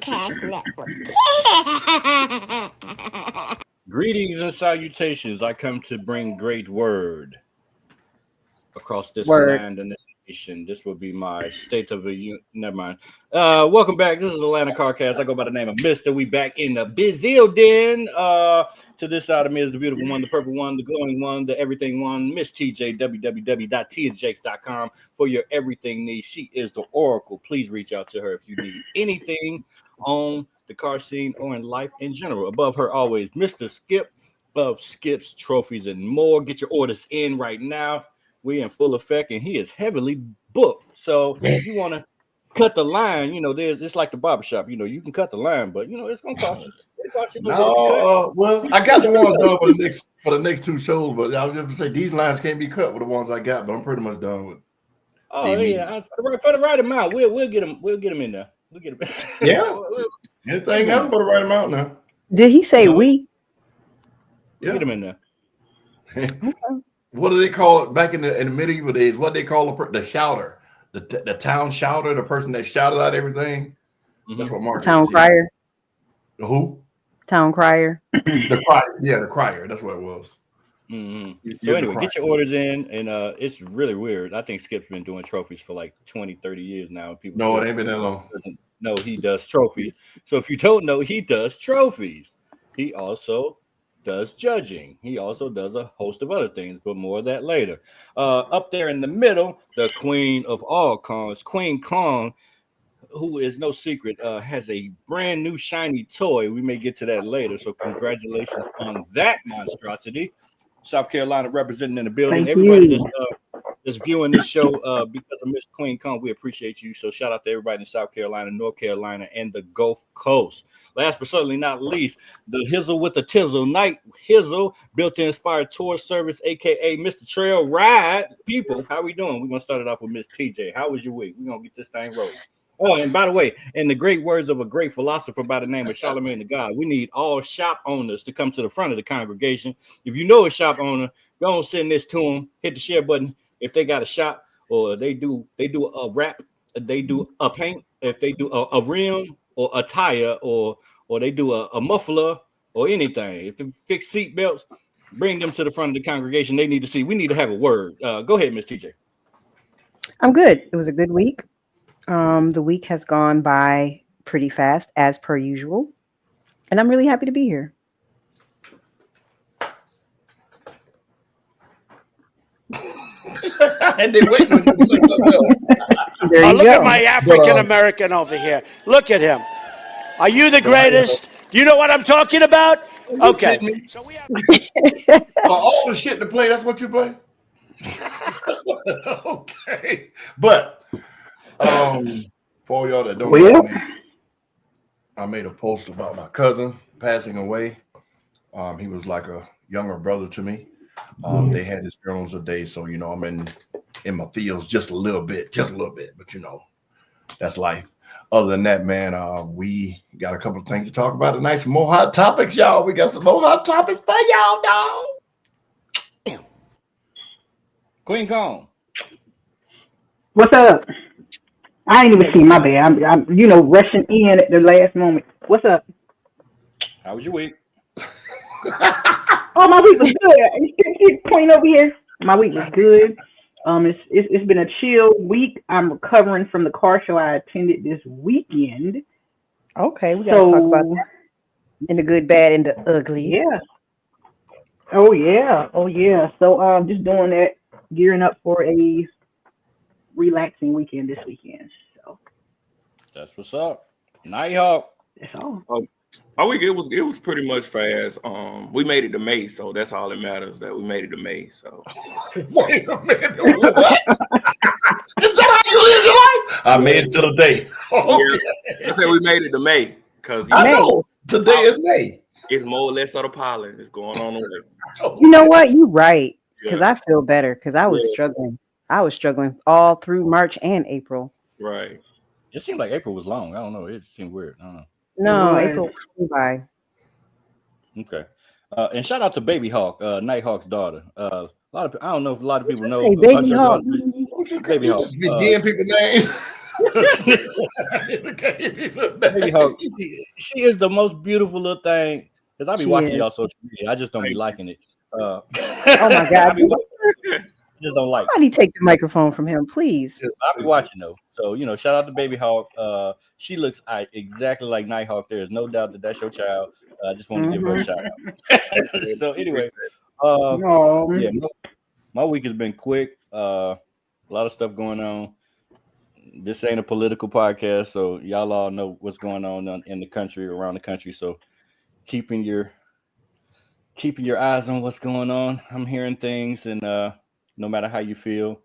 Podcast Network. Greetings and salutations. I come to bring great word across this Word. land and this nation. This will be my state of the union. Never mind. Welcome back. This is Atlanta Carcast. I go by the name of Mr. We back in the Bizilden. To this side of me is the beautiful one, the purple one, the glowing one, the everything one, Miss TJ, www.tjjakes.com for your everything needs. She is the Oracle. Please reach out to her if you need anything on the car scene or in life in general. Above her, always Mr. Skip of Skips, Trophies, and more. Get your orders in right now. We're in full effect, and he is heavily booked. So if you want to cut the line, it's like the barbershop. You can cut the line, but it's gonna cost you. No, well, I got the ones done for the next two shows, but I was just gonna say these lines can't be cut with the ones I got, but I'm pretty much done with. Oh yeah, for the right amount, we'll get them. We'll get them in there. We'll get them. Yeah, anything happen for the right amount now. Did he say we? Yeah, get them in there. What do they call it back in the medieval days? What they call the shouter, the town shouter, the person that shouted out everything. Mm-hmm. That's what Mark. Town crier. Who? Town crier. The crier. Yeah, the crier. That's what it was. Mm-hmm. So anyway, get your orders in, and it's really weird. I think Skip's been doing trophies for like 20, 30 years now. People no, it ain't been that long. No, he does trophies. So if you don't know, he does trophies. He also does judging. He also does a host of other things, but more of that later. Up there in the middle, the queen of all cons, Queen Kong, who is no secret, has a brand new shiny toy. We may get to that later. So congratulations on that monstrosity. South Carolina representing in the building. Thank everybody that's viewing this show because of Miss Queen Kong, we appreciate you. So shout out to everybody in South Carolina, North Carolina, and the Gulf Coast. Last but certainly not least, the Hizzle with the Tizzle, Night Hizzle, built-in inspired tour service, aka Mr. Trail Ride. People, how we doing? We're gonna start it off with Miss TJ. How was your week? We're gonna get this thing rolling. Oh, and by the way, in the great words of a great philosopher by the name of Charlemagne the God, we need all shop owners to come to the front of the congregation. If you know a shop owner, go and send this to them. Hit the share button if they got a shop, or they do a wrap, they do a paint, if they do a rim or a tire, or they do a muffler or anything. If they fix seat belts, bring them to the front of the congregation. They need to see. We need to have a word. Go ahead, Miss TJ. I'm good. It was a good week. The week has gone by pretty fast, as per usual, and I'm really happy to be here. And they waiting on you to say something else. Look at my African American over here. Look at him. Are you the greatest? Do you know what I'm talking about? Okay. So we have all the shit to play. That's what you play. Okay, but. For y'all that don't know me, I made a post about my cousin passing away. He was like a younger brother to me. They had his funerals today, so I'm in my feels just a little bit, but that's life. Other than that, man, we got a couple of things to talk about tonight. Some more hot topics, y'all. We got some more hot topics for y'all, dog. Damn. Queen Kong. What's up? I ain't even seen my bad. I'm rushing in at the last moment. What's up? How was your week? Oh, my week was good. Point over here. My week was good. It's been a chill week. I'm recovering from the car show I attended this weekend. Okay, we gotta talk about that. In the good, bad, and the ugly. Yeah. Oh yeah. So just doing that, gearing up for a relaxing weekend this weekend. So that's what's up. Nighthawk. That's all. My week it was pretty much fast. We made it to May, so that's all that matters. That we made it to May. So wait a minute, what? Is that how you live your life? I made it to the day. Okay. Yeah, I said we made it to May because I know today is May. It's more or less of the pollen. It's going on over there. You know what? You're right. Because I feel better because I was struggling. I was struggling all through March and April. Right. It seemed like April was long. I don't know. It seemed weird. I don't know. No, April flew by. Okay. And shout out to Baby Hawk, Nighthawk's daughter. I don't know if a lot of people know. Baby Hawk. Baby Hawk. Getting people names. Baby Hawk, she is the most beautiful little thing. Because I be watching y'all social media. I just don't be liking it. Oh my God. I just don't like it. Somebody take the microphone from him, please. I'll be watching though. So, shout out to Baby Hawk. She looks exactly like Nighthawk. There is no doubt that that's your child. I just want to give her a shout out. So anyway, yeah, my week has been quick. A lot of stuff going on. This ain't a political podcast, so y'all all know what's going on in the country, around the country. So keeping your eyes on what's going on. I'm hearing things, and no matter how you feel,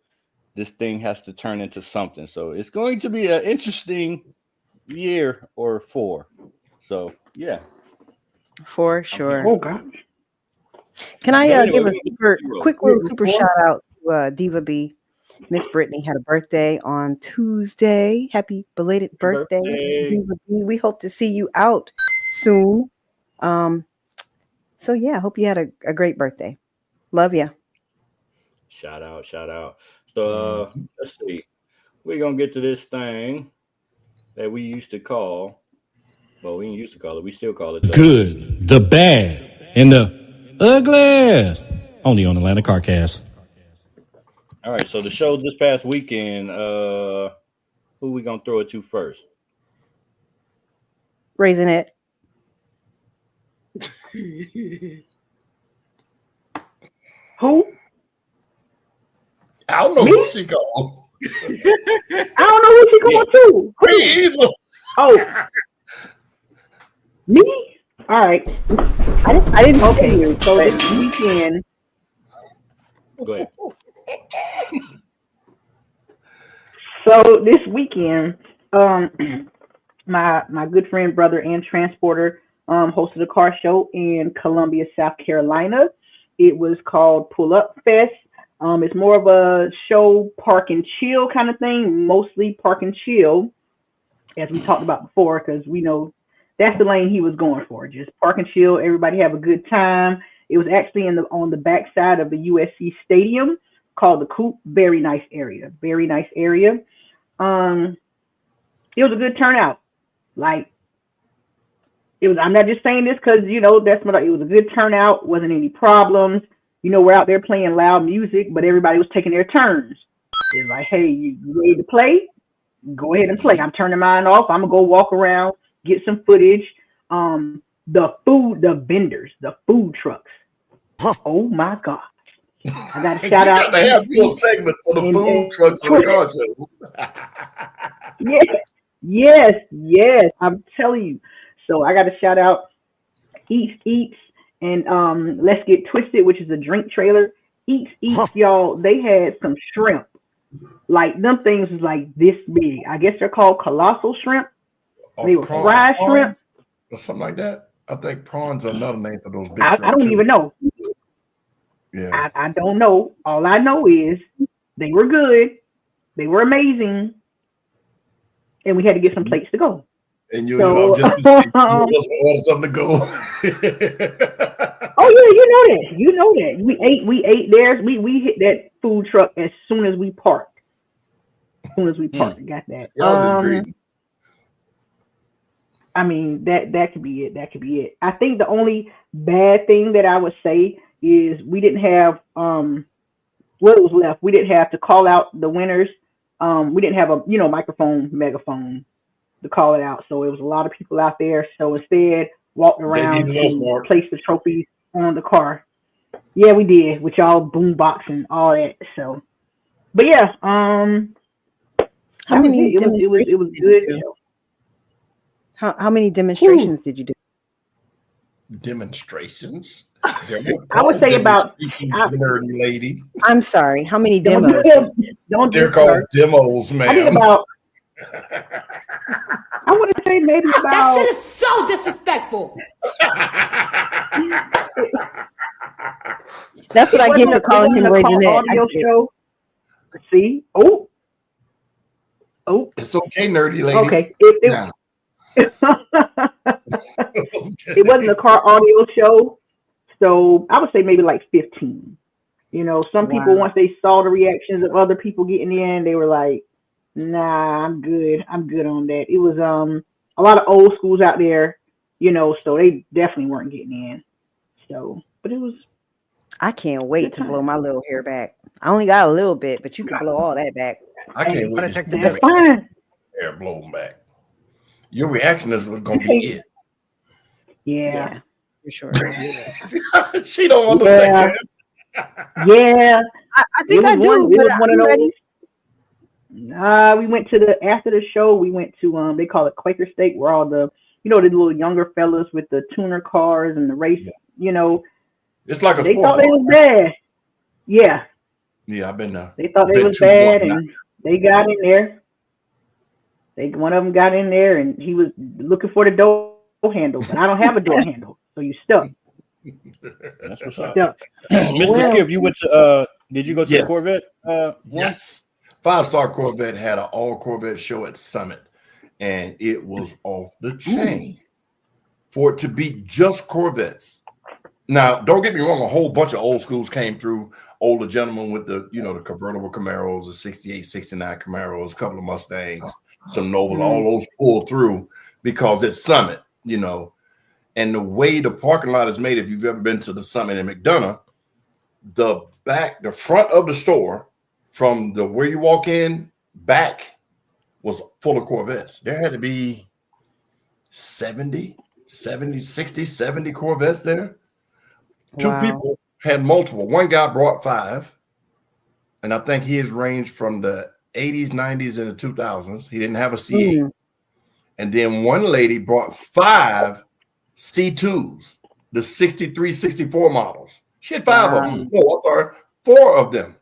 this thing has to turn into something. So it's going to be an interesting year or 4. So yeah, for sure. Oh gosh. Can I Anyway, give a quick little super shout out to Diva B? Miss Brittany had a birthday on Tuesday. Happy belated birthday, Diva B. We hope to see you out soon. So yeah, I hope you had a great birthday. Love ya. Shout out. So let's see. We're gonna get to this thing that we used to call. Well, we didn't used to call it. We still call it the good, the bad, and the ugly. Only on Atlanta CarCast. All right. So the show this past weekend. Who we gonna throw it to first? Raising it. Who? I don't know who she called. I don't know who she going to. Me either. Oh, me? All right. I didn't. Okay. So this weekend. Go ahead. So this weekend, my good friend, brother, and transporter hosted a car show in Columbia, South Carolina. It was called Pull Up Fest. It's more of a show, park and chill kind of thing, mostly park and chill, as we talked about before, because we know that's the lane he was going for, just park and chill, everybody have a good time. It was actually on the backside of the USC Stadium called the Coop. Very nice area. It was a good turnout. Like, it was. I'm not just saying this because it was a good turnout. Wasn't any problems. We're out there playing loud music, but everybody was taking their turns. It's like, hey, you ready to play? Go ahead and play. I'm turning mine off. I'm gonna go walk around, get some footage. The vendors, the food trucks. Oh my God! I got to shout out. They have a segment for the food trucks on the car show. Yes. I'm telling you. So I got to shout out Eats and Let's Get Twisted, which is a drink trailer. Eats, y'all. They had some shrimp. Like, them things was like this big. I guess they're called colossal shrimp. They were fried shrimp or something like that. I think prawns are another name for those big shrimp. I don't even know. Yeah, I don't know. All I know is they were good. They were amazing. And we had to get some plates to go. And you order something to go. Oh yeah, you know that. We ate theirs. We hit that food truck as soon as we parked. Got that. I mean, that could be it. I think the only bad thing that I would say is we didn't have what was left. We didn't have to call out the winners. We didn't have a megaphone to call it out. So it was a lot of people out there. So instead, walked around and placed the trophies on the car. Yeah, we did, with y'all boombox and all that. So, but yeah, how many? It was good. How many demonstrations did you do? Demonstrations? I would say about nerdy lady. I'm sorry. How many demos? They're called demos, man. I did about. I want to say maybe about. That shit is so disrespectful. That's what I get for calling him Raising audio show. See? Oh. It's okay, nerdy lady. Okay. It wasn't a car audio show, so I would say maybe like 15. Some people, once they saw the reactions of other people getting in, they were like, Nah, I'm good. I'm good on that. It was a lot of old schools out there, so they definitely weren't getting in. So, but it was I can't good wait to time. blow my little hair back. I only got a little bit, but you can blow all that back. I Hey, can't wait to see that's your fine. hair blown back. Your reaction is what's gonna be it. Yeah. Yeah, for sure. She don't Yeah. understand. Yeah. I think I do, It but was one of I'm those. ready. We went to after the show. We went to they call it Quaker State, where all the the little younger fellas with the tuner cars and the race. You know, It's like a they sports thought they bar. was bad. Yeah, Yeah, I've been there. they thought they Been was to bad, one. and they got in there. One of them got in there, and he was looking for the door handle, but I don't have a door handle, so you stuck. That's what's You up. stuck. Mr. Well, Skip, you went to did you go to the Yes. Corvette one? Yes. 5-Star Corvette had an all Corvette show at Summit, and it was off the chain for it to be just Corvettes. Now, don't get me wrong, a whole bunch of old schools came through, older gentlemen with the, the convertible Camaros, the 68, 69 Camaros, a couple of Mustangs, some Novas, all those pulled through because it's Summit, and the way the parking lot is made, if you've ever been to the Summit in McDonough, the front of the store from the where you walk in back was full of Corvettes. There had to be 70 Corvettes there. Two Wow. people had multiple. One guy brought 5, and I think his ranged from the 80s, 90s, and the 2000s. He didn't have a C8. And then one lady brought 5 C2s, the 63, 64 models. She had 5 of them. No, I'm sorry, 4 of them.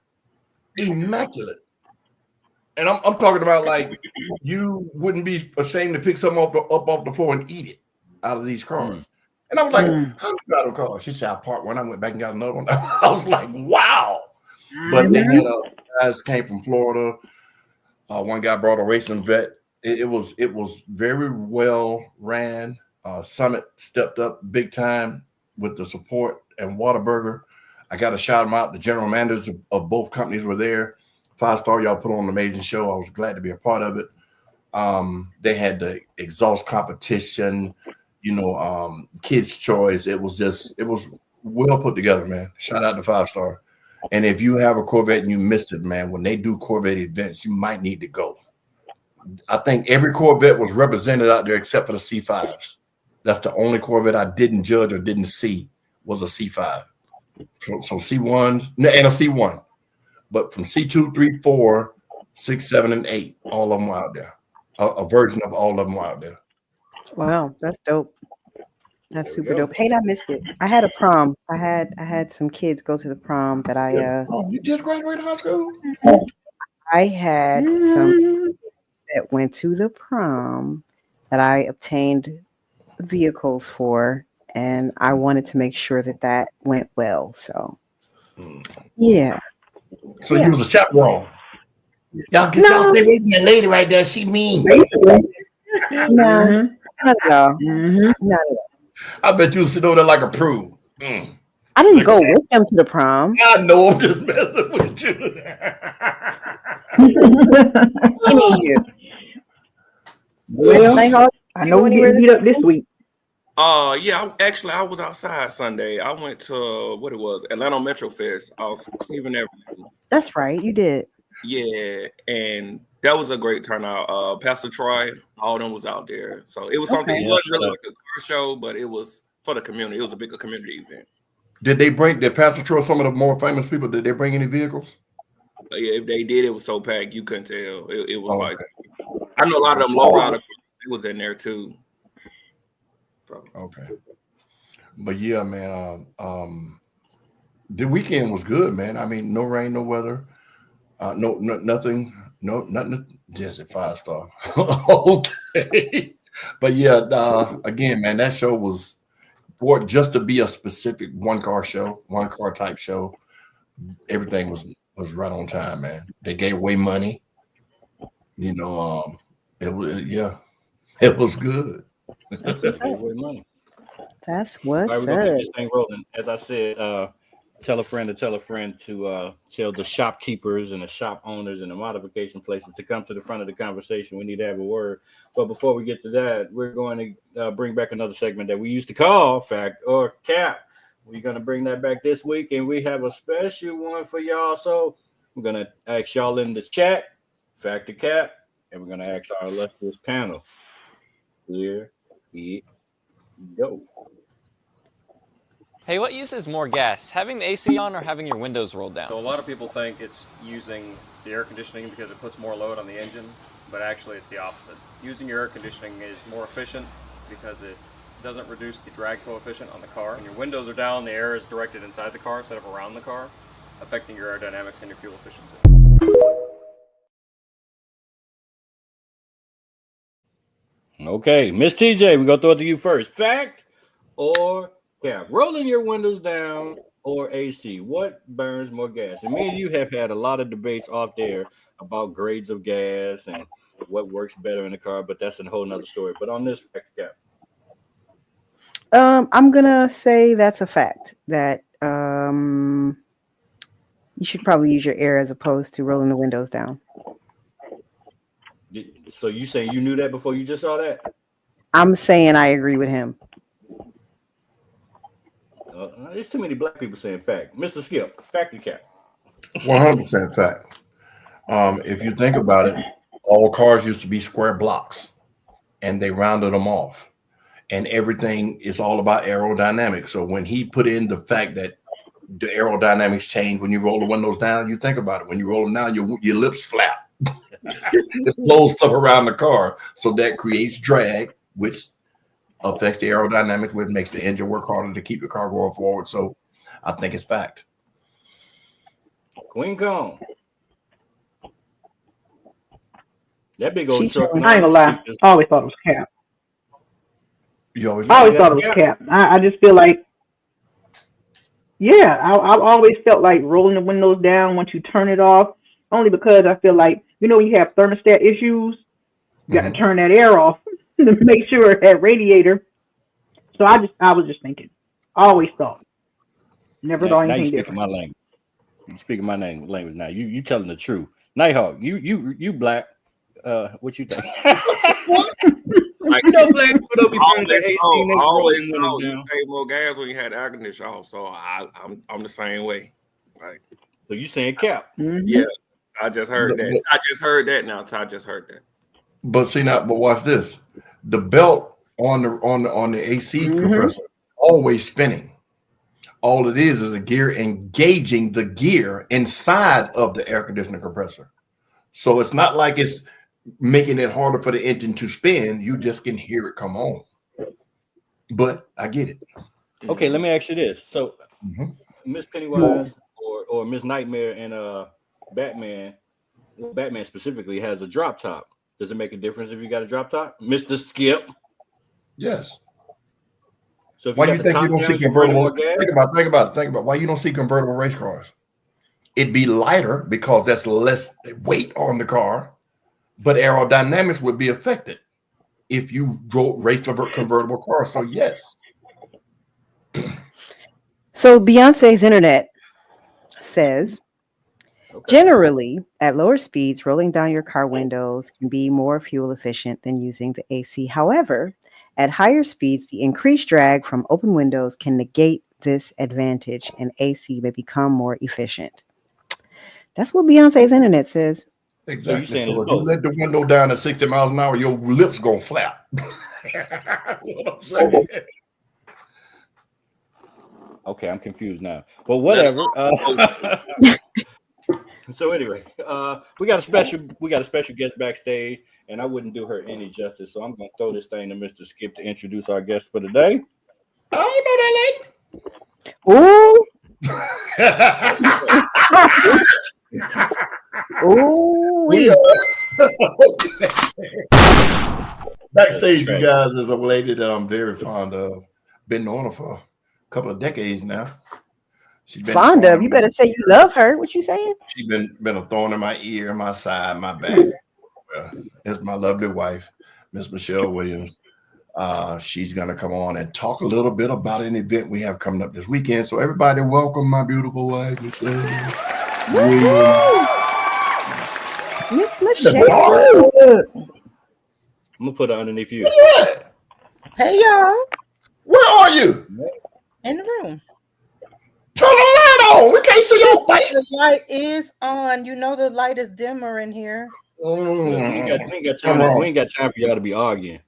Immaculate. And I'm talking about like you wouldn't be ashamed to pick something up off the floor and eat it out of these cars. And I was like, how do you drive them cars? She said, I parked one. I went back and got another one. I was like, wow. But they had guys came from Florida. One guy brought a racing vet. It was very well ran. Summit stepped up big time with the support, and Whataburger. I got to shout them out. The general managers of both companies were there. 5-Star, y'all put on an amazing show. I was glad to be a part of it. They had the exhaust competition, kids' choice. It was well put together, man. Shout out to 5-Star. And if you have a Corvette and you missed it, man, when they do Corvette events, you might need to go. I think every Corvette was represented out there except for the C5s. That's the only Corvette I didn't judge or didn't see was a C5. So C1s and a C1. But from C2, 3, 4, 6, 7, and 8, all of them were out there. A version of all of them were out there. Wow, that's dope. That's super dope. Hey, I missed it. I had a prom. I had some kids go to the prom that you just graduated high school? I had some that went to the prom that I obtained vehicles for, and I wanted to make sure that went well. So, yeah. So you was a chaperone. Y'all get y'all stay away from that lady right there. She mean. No, not at all. Not at all. I bet you sit over there like a prude. I didn't go with them to the prom. I know, I'm just messing with you. Well, I know we're getting beat up this week. Yeah, I was outside Sunday. I went to Atlanta Metro Fest off Cleveland Avenue. That's right, you did. Yeah, and that was a great turnout. Pastor Troy, all of them was out there. So it was something, it wasn't really like a car show, but it was for the community. It was a bigger community event. Did Pastor Troy, some of the more famous people, did they bring any vehicles? Yeah, if they did, it was so packed, you couldn't tell. It was like, I know a lot of them low rider was in there too. Okay. But yeah, man, the weekend was good, man. I mean, no rain, no weather, nothing, just a 5-star. Okay. But yeah, again, man, that show was for just to be a specific one car type show. Everything was right on time, man. They gave away money. It was good. That's what's up. Money. That's what's All right, we're gonna up. get this thing rolling. As I said, tell a friend to tell tell the shopkeepers and the shop owners and the modification places to come to the front of the conversation. We need to have a word. But before we get to that, we're going to bring back another segment that we used to call Fact or Cap. We're going to bring that back this week, and we have a special one for y'all. So we're going to ask y'all in the chat, Fact or Cap, and we're going to ask our illustrious panel. Here we go. Hey, what uses more gas, having the AC on or having your windows rolled down? So a lot of people think it's using the air conditioning because it puts more load on the engine, but actually it's the opposite. Using your air conditioning is more efficient because it doesn't reduce the drag coefficient on the car. When your windows are down, the air is directed inside the car instead of around the car, affecting your aerodynamics and your fuel efficiency. Okay, Miss TJ, we're going to throw it to you first. Fact or Cap? Rolling your windows down or AC? What burns more gas? And me and you have had a lot of debates off there about grades of gas and what works better in the car, but that's a whole nother story. But on this, Fact or Cap? I'm gonna say that's a fact that you should probably use your air as opposed to rolling the windows down. So you saying you knew that before you just saw that? I'm saying I agree with him. There's too many black people saying fact. Mr. Skip, Fact or Cap? 100% fact. If you think about it, all cars used to be square blocks, and they rounded them off. And everything is all about aerodynamics. So when he put in the fact that the aerodynamics change when you roll the windows down, you think about it. When you roll them down, your lips flap. It flows stuff around the car. So that creates drag, which affects the aerodynamics, which makes the engine work harder to keep the car going forward. So I think it's fact. Qwueen Kong. That big old truck. I ain't gonna lie. I always thought it was Cap. I always thought it was Cap. I just feel like, yeah, I always felt like rolling the windows down once you turn it off, only because I feel like, when you have thermostat issues, you got to turn that air off to make sure that radiator. So I was just thinking. I always thought. Never thought anything different. My language. You speaking my language now. You telling the truth. Nighthawk, you black. What you think? Like, you always pay more gas when you had the air conditioner off. So I'm the same way. Like, so you saying Cap? Mm-hmm. Yeah, I just heard that. I just heard that now. Ty just heard that. But watch this. The belt on the AC compressor always spinning. All it is a gear engaging the gear inside of the air conditioner compressor. So it's not like it's making it harder for the engine to spin. You just can hear it come on. But I get it. Okay, let me ask you this. So Miss Pennywise or Miss Nightmare and Batman specifically has a drop top. Does it make a difference if you got a drop top? Mr. Skip? Yes. So if why do you think you don't see convertible? Think about it. Why you don't see convertible race cars? It'd be lighter because that's less weight on the car, but aerodynamics would be affected if you raced a convertible car. So yes. So Beyonce's internet says, generally, at lower speeds, rolling down your car windows can be more fuel efficient than using the AC. However, at higher speeds, the increased drag from open windows can negate this advantage, and AC may become more efficient. That's what Beyonce's internet says. Exactly. So if you let the window down at 60 miles an hour, your lips gonna flap. What I'm saying. Okay, I'm confused now. But whatever. So anyway, we got a special guest backstage, and I wouldn't do her any justice, so I'm gonna throw this thing to Mr. Skip to introduce our guest for the day. I know that lady. Ooh, backstage, you guys, is a lady that I'm very fond of. Been knowing her for a couple of decades now. She's been fond of. You better say you love her. What you saying? She's been a thorn in my ear, my side, my back. That's my lovely wife, Miss Michelle Williams. She's going to come on and talk a little bit about an event we have coming up this weekend. So everybody welcome my beautiful wife, Michelle. Miss Michelle. I'm going to put her underneath you. Hey, y'all. Where are you? In the room. Turn the light on. We can't see your face. The light is on. You know the light is dimmer in here. We ain't got time for y'all to be arguing.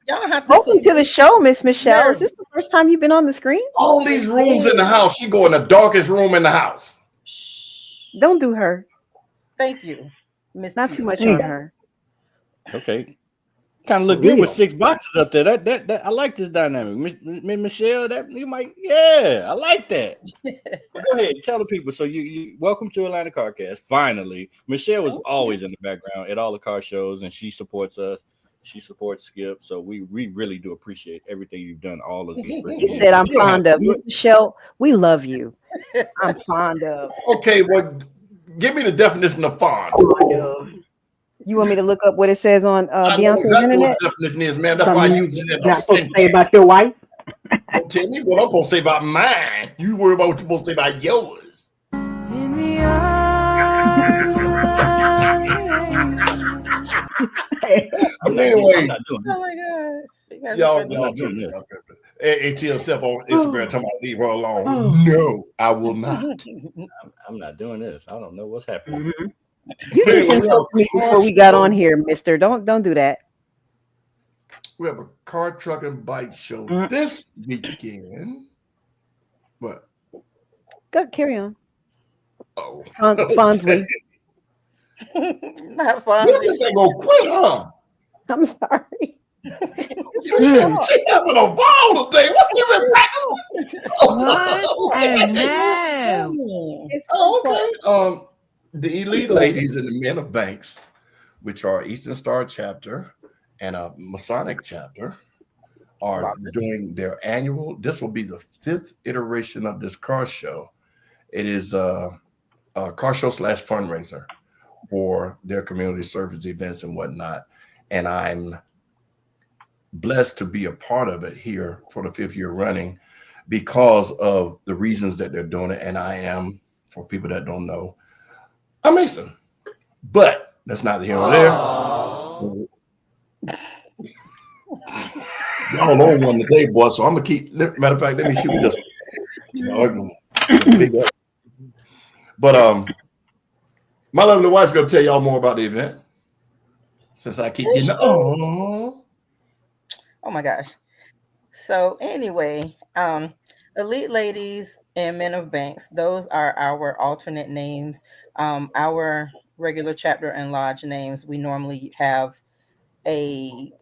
Y'all have to welcome to the show, Miss Michelle. Is this the first time you've been on the screen? All these rooms in the house. She go in the darkest room in the house. Don't do her. Thank you, Miss. Not too much on her. Okay. Kind of look good with 6 boxes up there. That I like this dynamic. Miss Michelle, that you might, I like that. Go ahead, tell the people. So you welcome to Atlanta Carcast. Finally, Michelle was always in the background at all the car shows, and she supports us. She supports Skip. So we really do appreciate everything you've done. All of these. He said, "I'm fond of Miss Michelle. We love you. I'm fond of." Okay, well, give me the definition of fond. You want me to look up what it says on Beyonce's exactly internet? what the definition is, man. That's why I use it. Not supposed to say about your wife. Don't tell me what I'm supposed to say about mine. You worry about what you're supposed to say about yours. Anyway, I'm not doing this. Oh my God. Y'all, I'm not doing this. ATL step on Instagram talking about leave her alone. No, I will not. I'm not doing this. I don't know what's happening. You just insulted me before we got on here, Mister. Don't do that. We have a car, truck, and bike show this weekend. What? Go carry on. Oh, fondly. Not fun. This ain't gonna quit, huh? I'm sorry. She having a ball today. What's this in practice? Okay. The Elite Ladies and the Men of Banks, which are Eastern Star chapter and a Masonic chapter, are doing their annual. This will be the 5th iteration of this car show. It is a car show / fundraiser for their community service events and whatnot. And I'm blessed to be a part of it here for the 5th year running because of the reasons that they're doing it. And I am, for people that don't know, a Mason. But that's neither here nor there. Y'all know one today, boy. So I'm gonna keep. Matter of fact, let me shoot this one. But my lovely wife's gonna tell y'all more about the event. Since I keep getting Oh my gosh. So anyway, Elite Ladies and Men of Banks, those are our alternate names. Our regular chapter and lodge names, we normally have an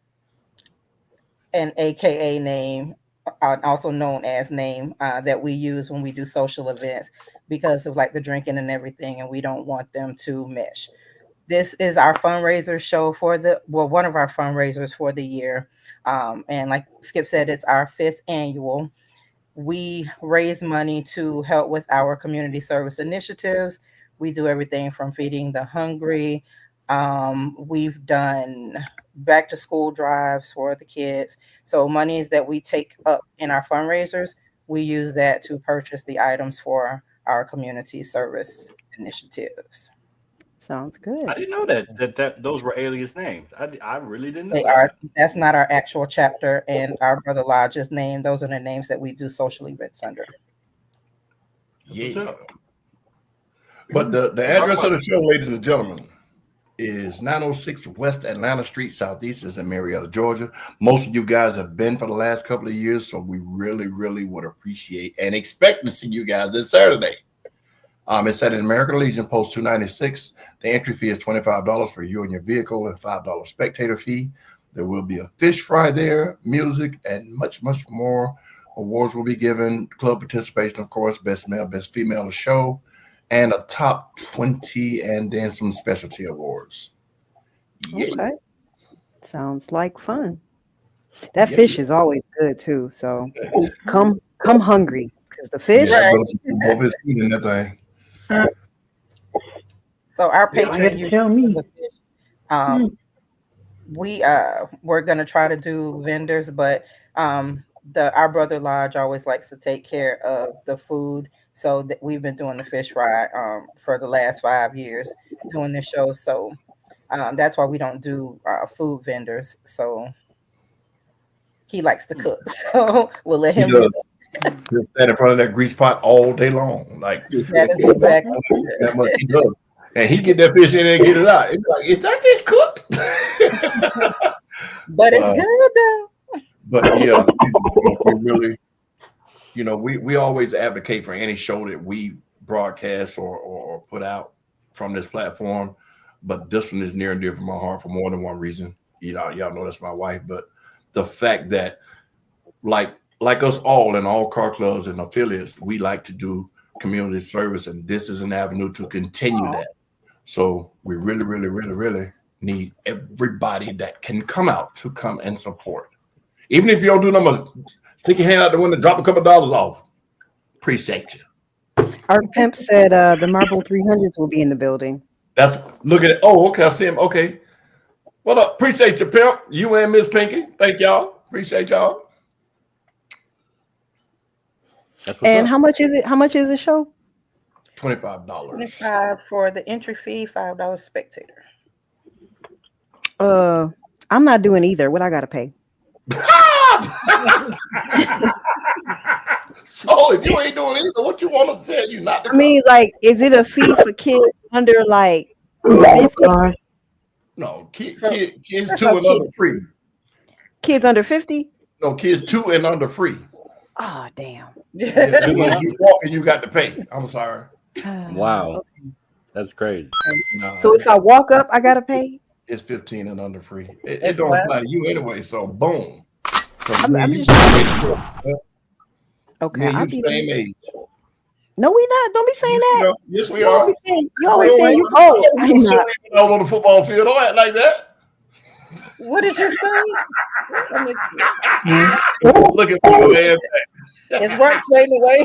AKA name, also known as name, that we use when we do social events because of like the drinking and everything, and we don't want them to mesh. This is our fundraiser show for one of our fundraisers for the year. And like Skip said, it's our 5th annual. We raise money to help with our community service initiatives. We do everything from feeding the hungry. We've done back to school drives for the kids. So monies that we take up in our fundraisers, we use that to purchase the items for our community service initiatives. Sounds good. I didn't know that those were alias names. I really didn't know. They are. That's not our actual chapter and our brother lodge's name. Those are the names that we do social events under. Yeah. But the address of the show, ladies and gentlemen, is 906 West Atlanta Street, Southeast. Is in Marietta, Georgia. Most of you guys have been for the last couple of years, so we really, really would appreciate and expect to see you guys this Saturday. It's at an American Legion, Post 296. The entry fee is $25 for you and your vehicle and $5 spectator fee. There will be a fish fry there, music, and much, much more. Awards will be given. Club participation, of course, best male, best female show, and a top 20, and then some specialty awards. Yeah. Okay. Sounds like fun. That fish is always good too. So come hungry because the fish. So our patron uses a fish. we're gonna try to do vendors, but our brother Lodge always likes to take care of the food, so that we've been doing the fish fry for the last 5 years doing this show. So that's why we don't do food vendors. So he likes to cook, so we'll let him do it. Just stand in front of that grease pot all day long. Like that is exactly that much he does. And he get that fish in there and get it out. It's like, is that fish cooked? But it's good though. But yeah, we really, we always advocate for any show that we broadcast or put out from this platform. But this one is near and dear to my heart for more than one reason. Y'all know that's my wife. But the fact that, like us all in all car clubs and affiliates, we like to do community service, and this is an avenue to continue that. So we really, really, really, really need everybody that can come out to come and support. Even if you don't do nothing, stick your hand out the window, drop a couple dollars off. Appreciate you. Our pimp said the Marble 300s will be in the building. Look at it. Oh, okay. I see him. Okay. What up? Appreciate you, pimp. You and Miss Pinky. Thank y'all. Appreciate y'all. And how much is it? How much is the show? $25. $25 for the entry fee, $5 spectator. I'm not doing either. What I gotta pay? So if you ain't doing either, what you want to say? You not? I mean, like, is it a fee for kids under like 50? No, kids 2 and under free. Kids under 50? No, kids 2 and under free. Oh, damn. You walk and you got to pay. I'm sorry. Wow, that's crazy. So if I walk up, I gotta pay. It's 15 and under free. It don't apply to you anyway. So boom. I'm just okay. I'll be same age. No, we not. Don't be saying that. Yes, we are. You always say you old. I'm not. Out on the football field. Don't act like that. What did you say? Let me see. Look at me, man. Is work fading away?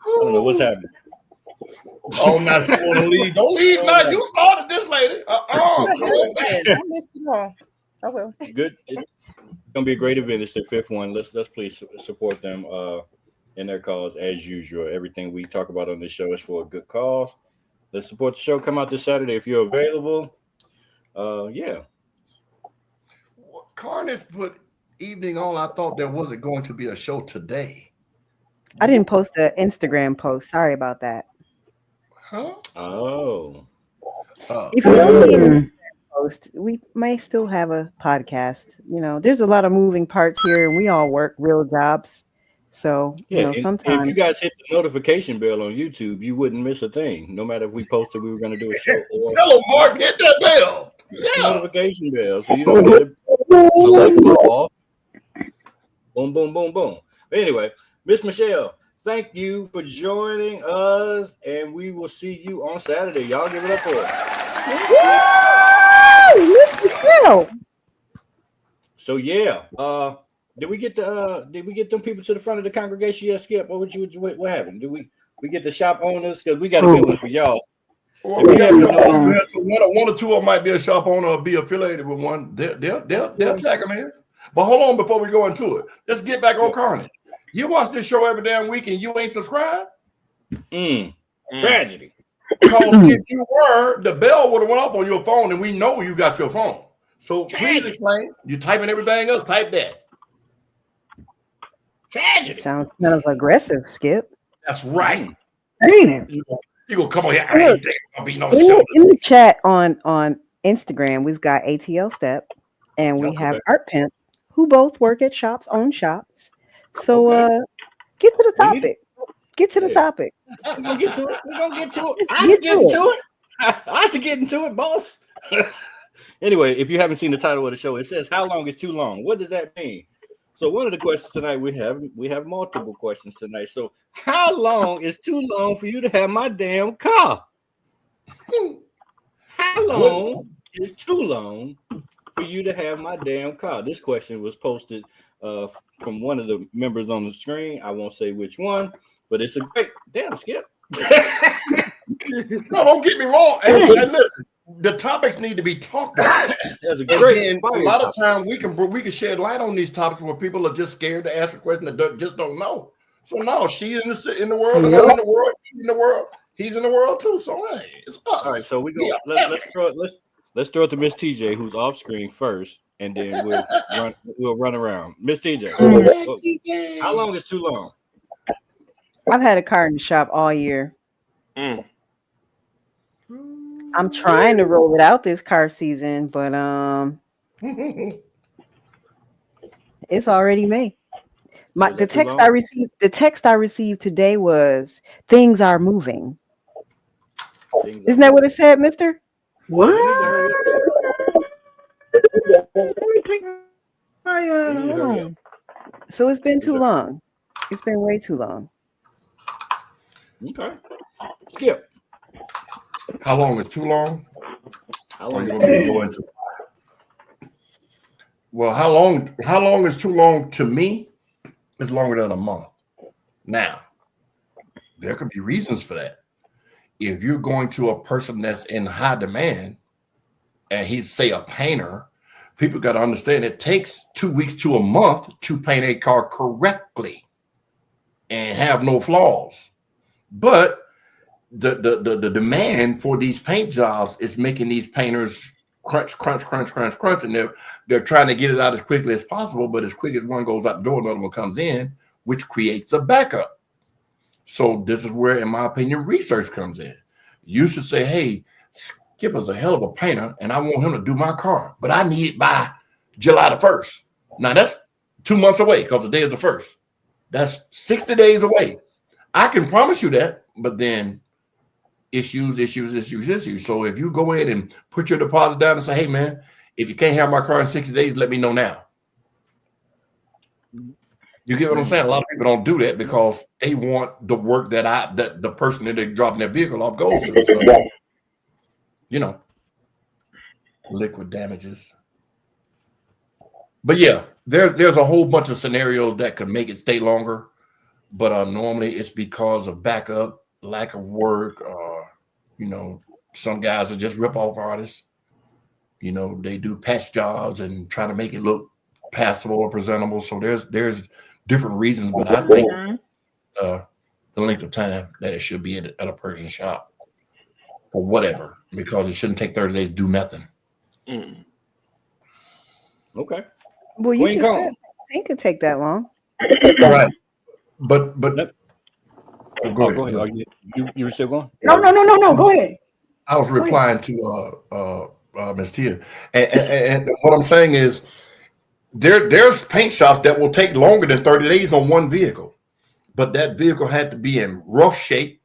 I don't know what's happening. Oh, now you want to leave? Don't leave now. You started this, lady. I missed it all. I will. Good. It's gonna be a great event. It's their 5th one. Let's please support them in their cause as usual. Everything we talk about on this show is for a good cause. Let's support the show. Come out this Saturday if you're available. Yeah. Carnage put evening on. I thought there wasn't going to be a show today. I didn't post an Instagram post. Sorry about that. Huh? Oh. If you don't see an post, we may still have a podcast. There's a lot of moving parts here, and we all work real jobs. So, sometimes if you guys hit the notification bell on YouTube, you wouldn't miss a thing. No matter if we posted we were going to do a show. Tell them, Mark, hit that bell. Yeah. Notification bell, so you don't get to select all. Boom, boom, boom, boom. But anyway, Miss Michelle, thank you for joining us, and we will see you on Saturday. Y'all give it up for it. Miss Michelle. So yeah, did we get them people to the front of the congregation? Yes, Skip. What happened? Did we get the shop owners? Because we got a good one for y'all. Well, so one or two of them might be a shop owner or be affiliated with one. They'll tag them in. But hold on before we go into it. Let's get back on Carnage. You watch this show every damn week and you ain't subscribed? Tragedy. Because if you were, the bell would have went off on your phone and we know you got your phone. So please explain. You typing everything else, type that. Tragedy. Sounds kind of aggressive, Skip. That's right. Ain't it? You gonna come on here? I ain't gonna be no show. In the chat on Instagram, we've got ATL Step and we have Art Pimp, who both work at own shops. So get to the topic. Get to the topic. We're gonna get to it. I should get into it, boss. Anyway, if you haven't seen the title of the show, it says "How long is too long?" What does that mean? So one of the questions tonight we have multiple questions tonight. So how long is too long for you to have my damn car? How long is too long for you to have my damn car? This question was posted from one of the members on the screen. I won't say which one, but it's a great damn Skip. No, don't get me wrong. And listen, the topics need to be talked about. That's a great a lot of times we can shed light on these topics where people are just scared to ask a question that just don't know. So no, she's in the world, and I'm in the world, he's in the world, he's in the world too. So hey, it's us. All right, so we go. Let's throw it to Miss TJ, who's off screen first, and then we'll run around. Miss TJ, how long is too long? I've had a car in the shop all year. I'm trying to roll it out this car season, but it's already May. The text I received today was things are moving. Isn't that what it said, Mister? What? So it's been too long. It's been way too long. Okay. Skip. How long is too long? How long are you going to go into? Well, how long is too long to me? It's longer than a month. Now, there could be reasons for that. If you're going to a person that's in high demand, and he's, say, a painter, people got to understand it takes 2 weeks to a month to paint a car correctly and have no flaws. But the demand for these paint jobs is making these painters crunch, and they're trying to get it out as quickly as possible. But as quick as one goes out the door, another one comes in, which creates a backup. So this is where, in my opinion, research comes in. You should say, hey, Skip is a hell of a painter, and I want him to do my car, but I need it by July the 1st. Now, that's 2 months away because the day is the 1st. That's 60 days away. I can promise you that, but then issues. So if you go ahead and put your deposit down and say, hey, man, if you can't have my car in 60 days, let me know now. You get what I'm saying? A lot of people don't do that because they want the work that the person that they're dropping their vehicle off goes to. So, you know, liquid damages. But yeah, there's a whole bunch of scenarios that could make it stay longer. But normally it's because of backup, lack of work. You know, some guys are just rip-off artists. You know, they do patch jobs and try to make it look passable or presentable. So there's different reasons, but I think the length of time that it should be at a person's shop or whatever, because it shouldn't take 30 days to do nothing. Okay. Well, you just said it could take that long. Right. But go ahead. You were still going? No. Go ahead. I was replying to Ms. Tia, and what I'm saying is there's paint shops that will take longer than 30 days on one vehicle, but that vehicle had to be in rough shape,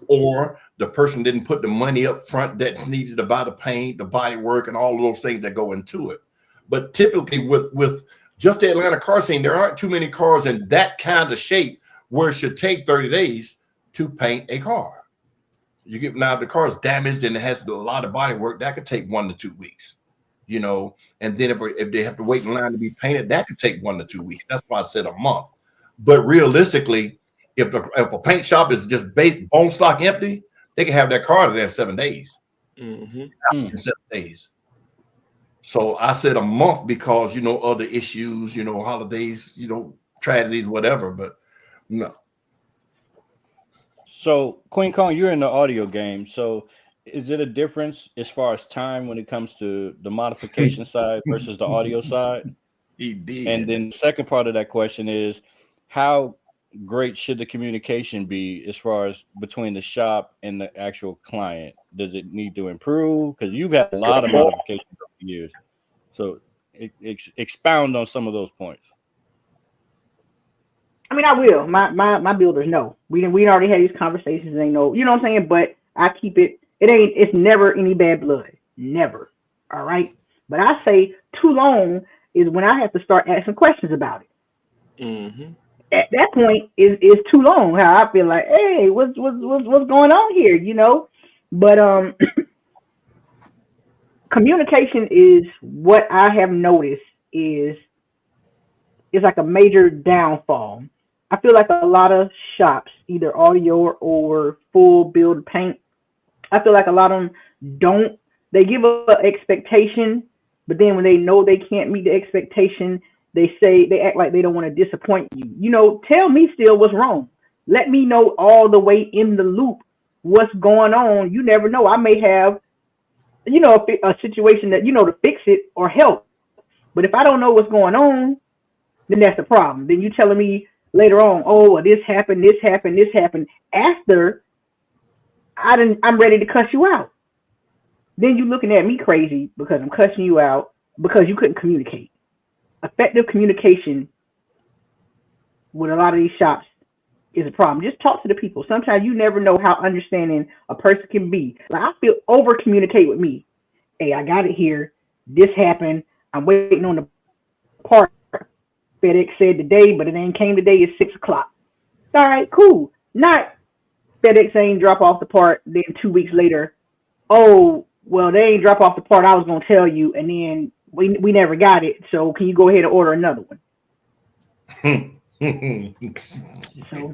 or the person didn't put the money up front that's needed to buy the paint, the body work, and all of those things that go into it. But typically with just the Atlanta car scene, there aren't too many cars in that kind of shape where it should take 30 days to paint a car. You get, now if the car is damaged and it has a lot of body work, that could take 1 to 2 weeks, you know. And then if they have to wait in line to be painted, that could take 1 to 2 weeks. That's why I said a month. But realistically, if a paint shop is just bone stock empty, they can have their car there in 7 days. In 7 days. So I said a month because, you know, other issues, you know, holidays, you know, tragedies, whatever. But no. So, Qwueen Kong, you're in the audio game. So, is it a difference as far as time when it comes to the modification side versus the audio side? He did. And then the second part of that question is, how great should the communication be as far as between the shop and the actual client? Does it need to improve? Because you've had a lot of modifications over the years. So, expound on some of those points. I mean, I will. My builders know. We already had these conversations. They know, you know what I'm saying? But I keep it. It's never any bad blood. Never. All right. But I say too long is when I have to start asking questions about it. At that point, is too long. How I feel like, hey, what's going on here? You know. But communication is what I have noticed is like a major downfall. I feel like a lot of shops, either audio or full build paint, I feel like a lot of them don't. They give an expectation, but then when they know they can't meet the expectation, they act like they don't want to disappoint you. You know, tell me still what's wrong. Let me know all the way in the loop what's going on. You never know. I may have, you know, a situation that, you know, to fix it or help. But if I don't know what's going on, then that's the problem. Then you telling me later on, oh, well, this happened, this happened, this happened. After I'm ready to cuss you out. Then you looking at me crazy because I'm cussing you out because you couldn't communicate. Effective communication with a lot of these shops is a problem. Just talk to the people. Sometimes you never know how understanding a person can be. Like, I feel over communicate with me. Hey, I got it here. This happened. I'm waiting on the part. FedEx said today, but it ain't came today. It's 6 o'clock. All right, cool. Not FedEx ain't drop off the part. Then 2 weeks later, oh, well, they ain't drop off the part I was gonna tell you, and then we never got it. So can you go ahead and order another one? So,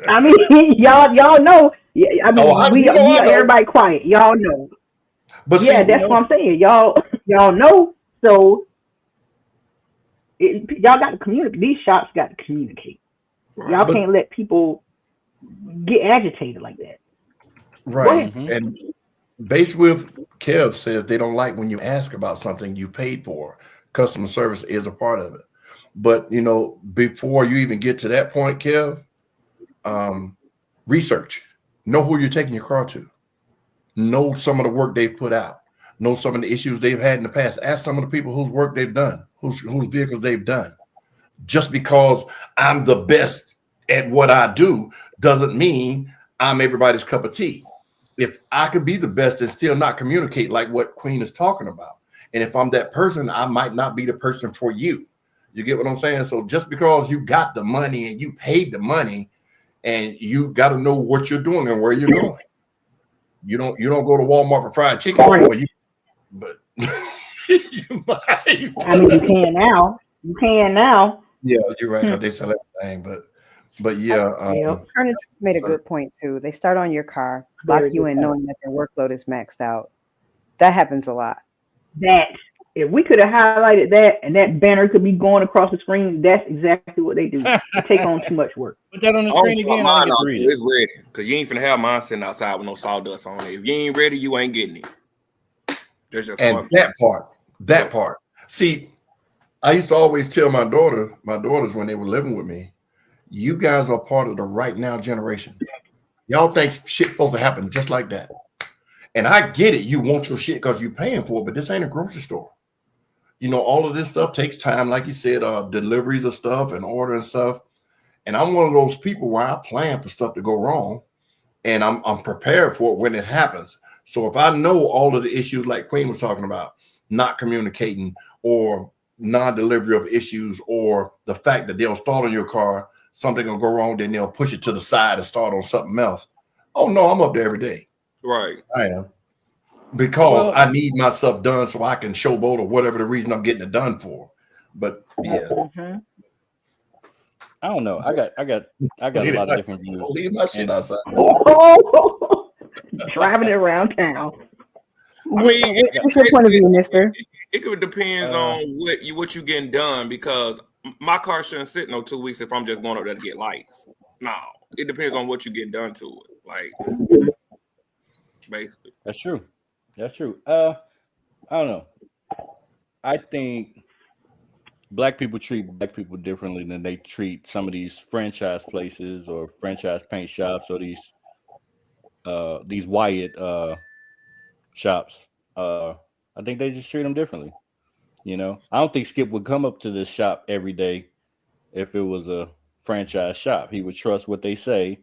I mean, y'all know. I mean, everybody quiet. Y'all know. But yeah, that's what I'm saying. Y'all know. So y'all got to communicate. These shops got to communicate. Y'all can't let people get agitated like that. Right. And based with Kev says they don't like when you ask about something you paid for. Customer service is a part of it. But, you know, before you even get to that point, Kev, research. Know who you're taking your car to. Know some of the work they've put out. Know some of the issues they've had in the past. Ask some of the people whose work they've done, whose vehicles they've done. Just because I'm the best at what I do doesn't mean I'm everybody's cup of tea. If I could be the best and still not communicate like what Qwueen is talking about, and if I'm that person, I might not be the person for you. You get what I'm saying? So just because you got the money and you paid the money, and you got to know what you're doing and where you're going. You don't go to Walmart for fried chicken, but you might. I mean, you can now. You can now. Yeah, you're right. They sell everything, but yeah. Ernest made a good point too. They start on your car, lock you in, knowing that their workload is maxed out. That happens a lot. That if we could have highlighted that and that banner could be going across the screen, that's exactly what they do. They take on too much work. Put that on the screen again. I get to read it. It's ready because you ain't finna have mine sitting outside with no sawdust on it. If you ain't ready, you ain't getting it. And that part. See, I used to always tell my daughters when they were living with me, you guys are part of the right now generation. Y'all think shit's supposed to happen just like that. And I get it. You want your shit because you're paying for it, but this ain't a grocery store. You know, all of this stuff takes time. Like you said, deliveries of stuff and ordering stuff. And I'm one of those people where I plan for stuff to go wrong and I'm prepared for it when it happens. So if I know all of the issues like Qwueen was talking about, not communicating or non-delivery of issues, or the fact that they'll start on your car, something will go wrong, then they'll push it to the side and start on something else. Oh no, I'm up there every day. Right. I am. Because I need my stuff done so I can showboat or whatever the reason I'm getting it done for. But yeah. I don't know. I got a lot of different views. Leave my shit outside. Driving it around town. I mean, what's your point of view, mister? It could depend on what you getting done, because my car shouldn't sit no 2 weeks if I'm just going up there to get lights. No, it depends on what you getting done to it. Like, basically. That's true. I don't know. I think black people treat black people differently than they treat some of these franchise places or franchise paint shops or these Wyatt shops. I think they just treat them differently. You know, I don't think Skip would come up to this shop every day if it was a franchise shop. He would trust what they say,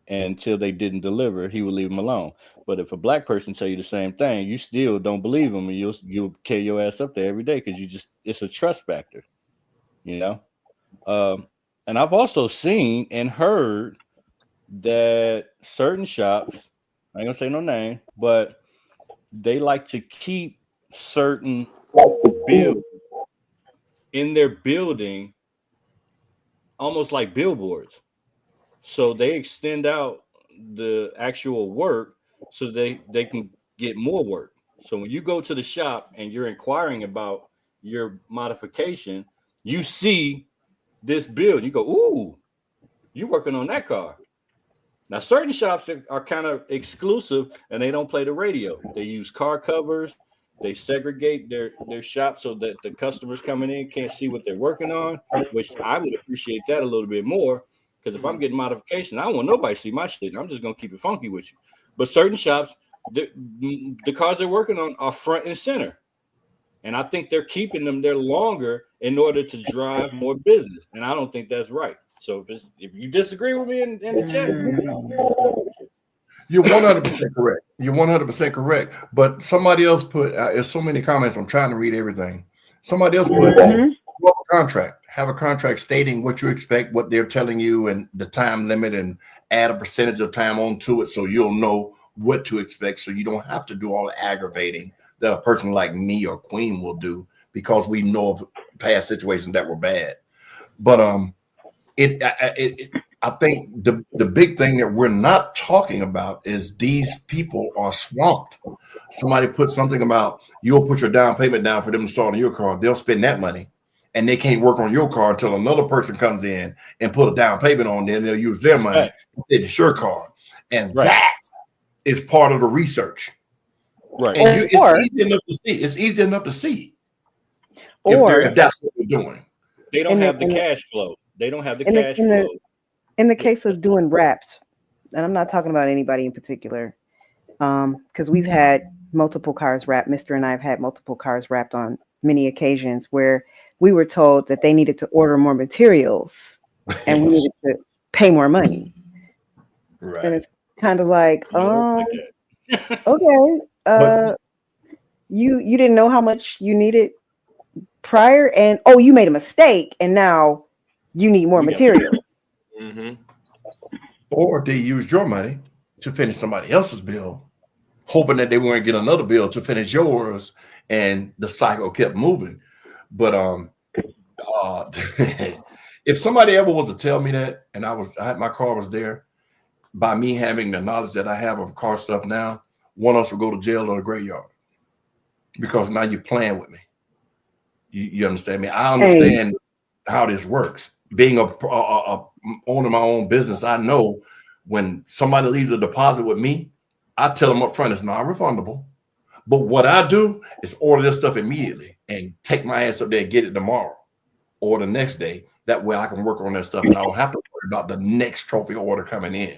and until they didn't deliver, he would leave them alone. But if a black person tell you the same thing, you still don't believe them, and you'll carry your ass up there every day because it's a trust factor. You know, and I've also seen and heard that certain shops, I ain't gonna say no name, but they like to keep certain builds in their building almost like billboards. So they extend out the actual work so they can get more work. So when you go to the shop and you're inquiring about your modification, you see this bill, you go, ooh, you're working on that car. Now, certain shops are kind of exclusive and they don't play the radio. They use car covers. They segregate their shop so that the customers coming in can't see what they're working on, which I would appreciate that a little bit more. Because if I'm getting modification, I don't want nobody to see my shit. I'm just going to keep it funky with you. But certain shops, the cars they're working on are front and center. And I think they're keeping them there longer in order to drive more business. And I don't think that's right. So if you disagree with me in the chat, you're 100% correct. You're 100% correct. But somebody else put, there's so many comments, I'm trying to read everything. Somebody else put, have a contract stating what you expect, what they're telling you, and the time limit, and add a percentage of time onto it so you'll know what to expect. So you don't have to do all the aggravating that a person like me or Qwueen will do, because we know of past situations that were bad. But I think the big thing that we're not talking about is these people are swamped. Somebody put something about you'll put your down payment down for them to start on your car. They'll spend that money, and they can't work on your car until another person comes in and put a down payment on there, and they'll use their money to finish your car. And that is part of the research. Right. And it's easy enough to see. It's easy enough to see if that's what they're doing. They don't have the cash flow. They don't have the cash flow. In the case of doing wraps, and I'm not talking about anybody in particular, because we've had multiple cars wrapped. Mr. and I have had multiple cars wrapped on many occasions where we were told that they needed to order more materials and we needed to pay more money. Right. And it's kind of like, okay, you didn't know how much you needed prior, and you made a mistake, and now you need more materials. Or they used your money to finish somebody else's bill, hoping that they weren't get another bill to finish yours, and the cycle kept moving. But if somebody ever was to tell me that, and my car was there, by me having the knowledge that I have of car stuff now, one of us will go to jail or the graveyard, because now you're playing with me. You understand me? I understand how this works. Being owning my own business, I know when somebody leaves a deposit with me, I tell them up front it's non-refundable. But what I do is order this stuff immediately and take my ass up there and get it tomorrow or the next day. That way I can work on that stuff and I don't have to worry about the next trophy order coming in.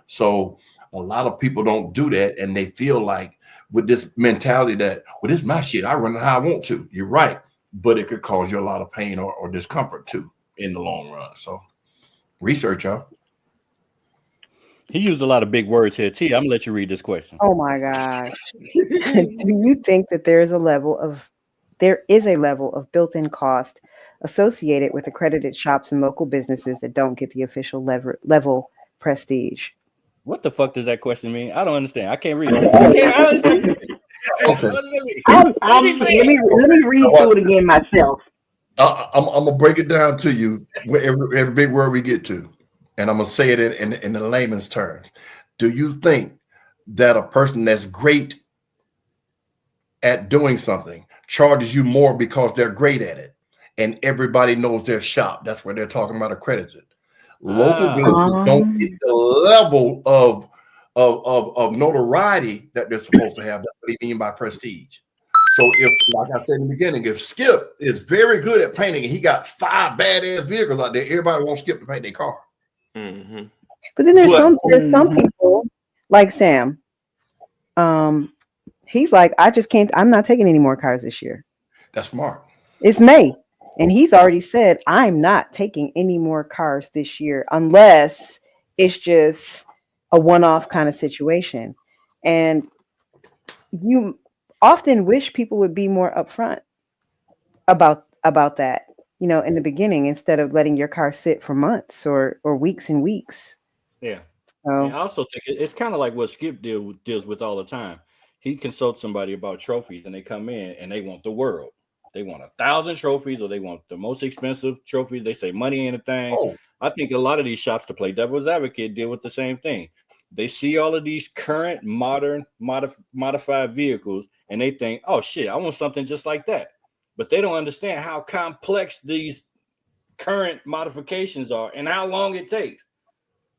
So a lot of people don't do that, and they feel like with this mentality that, well, this is my shit, I run it how I want to. You're right, but it could cause you a lot of pain or discomfort too in the long run. So research, y'all. He used a lot of big words here. T, I'm gonna let you read this question. Oh my gosh. Do you think that there is a level of built-in cost associated with accredited shops and local businesses that don't get the official level prestige? What the fuck does that question mean? I don't understand. I can't read it. Okay. Let me read through it again myself. I'm gonna break it down to you every big word we get to, and I'm gonna say it in the layman's terms. Do you think that a person that's great at doing something charges you more because they're great at it, and everybody knows their shop? That's where they're talking about accredited. Local businesses don't get the level of notoriety that they're supposed to have. That's what they mean by prestige. So if, like I said in the beginning, if Skip is very good at painting and he got 5 badass vehicles out there, everybody wants Skip to paint their car. But then there's some people like Sam. He's like, I'm not taking any more cars this year. That's smart. It's May. And he's already said, I'm not taking any more cars this year unless it's just a one-off kind of situation. And you often wish people would be more upfront about that, in the beginning, instead of letting your car sit for months or weeks and weeks. Yeah. I also think it's kind of like what Skip deals with all the time. He consults somebody about trophies, and they come in and they want the world. They want 1,000 trophies, or they want the most expensive trophies. They say money ain't a thing. I think a lot of these shops, to play devil's advocate, deal with the same thing. They see all of these current modern modified vehicles and they think, oh shit, I want something just like that. But they don't understand how complex these current modifications are and how long it takes.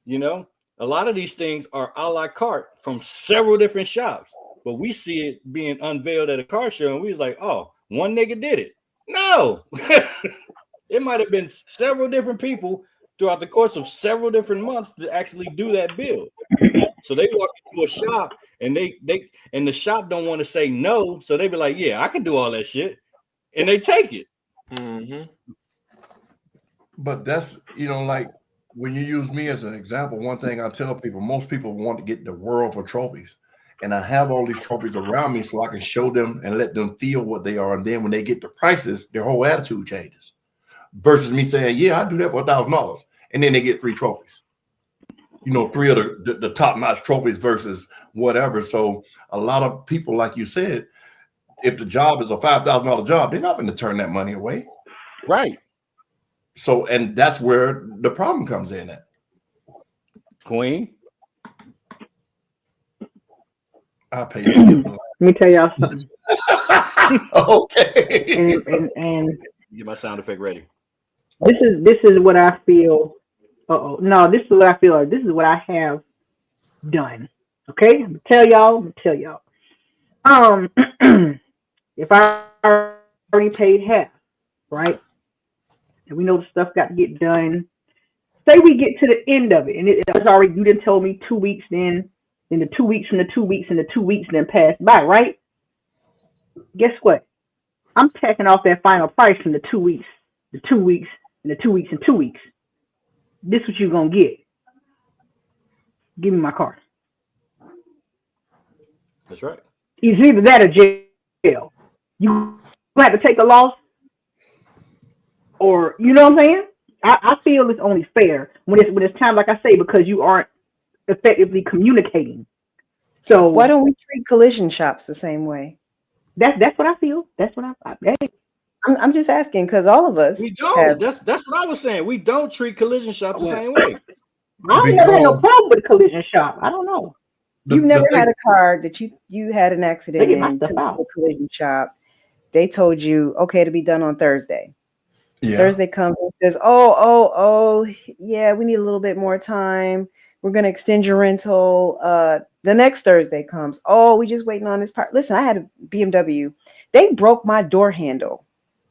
You know, a lot of these things are a la carte from several different shops, but we see it being unveiled at a car show and we was like, oh, one nigga did it. No, it might have been several different people throughout the course of several different months to actually do that build. So they walk into a shop and the shop don't want to say no, so they be like, yeah, I can do all that shit, and they take it. Mm-hmm. But that's, like when you use me as an example, one thing I tell people, most people want to get the world for trophies. And I have all these trophies around me so I can show them and let them feel what they are. And then when they get the prices, their whole attitude changes. Versus me saying, yeah, I do that for $1,000. And then they get 3 trophies. 3 of the top-notch trophies versus whatever. So a lot of people, like you said, if the job is a $5,000 job, they're not going to turn that money away. Right. So, and that's where the problem comes in at. Qwueen? I pay to skip the line. Let me tell y'all something. Okay. And get my sound effect ready. This is what I feel. No, this is what I feel like. This is what I have done. Okay, I'm gonna tell y'all. If I already paid half, right, and we know the stuff got to get done. Say we get to the end of it, and it's already, you didn't tell me 2 weeks, then the 2 weeks, and the 2 weeks, and the 2 weeks then passed by, right? Guess what? I'm tacking off that final price from the 2 weeks, the 2 weeks, and the 2 weeks, and 2 weeks. This is what you're gonna get. Give me my car. That's right. It's either that or jail. You have to take a loss, or you know what I'm saying? I feel it's only fair when it's time, like I say, because you aren't effectively communicating. So why don't we treat collision shops the same way? That's what I feel. That's what I'm just asking because all of us. We don't. That's what I was saying. We don't treat collision shops the same way. I never had no problem with a collision shop. I don't know. You've never had a car that you had an accident in, took to a collision shop. They told you, okay, to be done on Thursday. Yeah. Thursday comes and says, oh, yeah, we need a little bit more time. We're going to extend your rental. The next Thursday comes. Oh, we just waiting on this part. Listen, I had a BMW. They broke my door handle.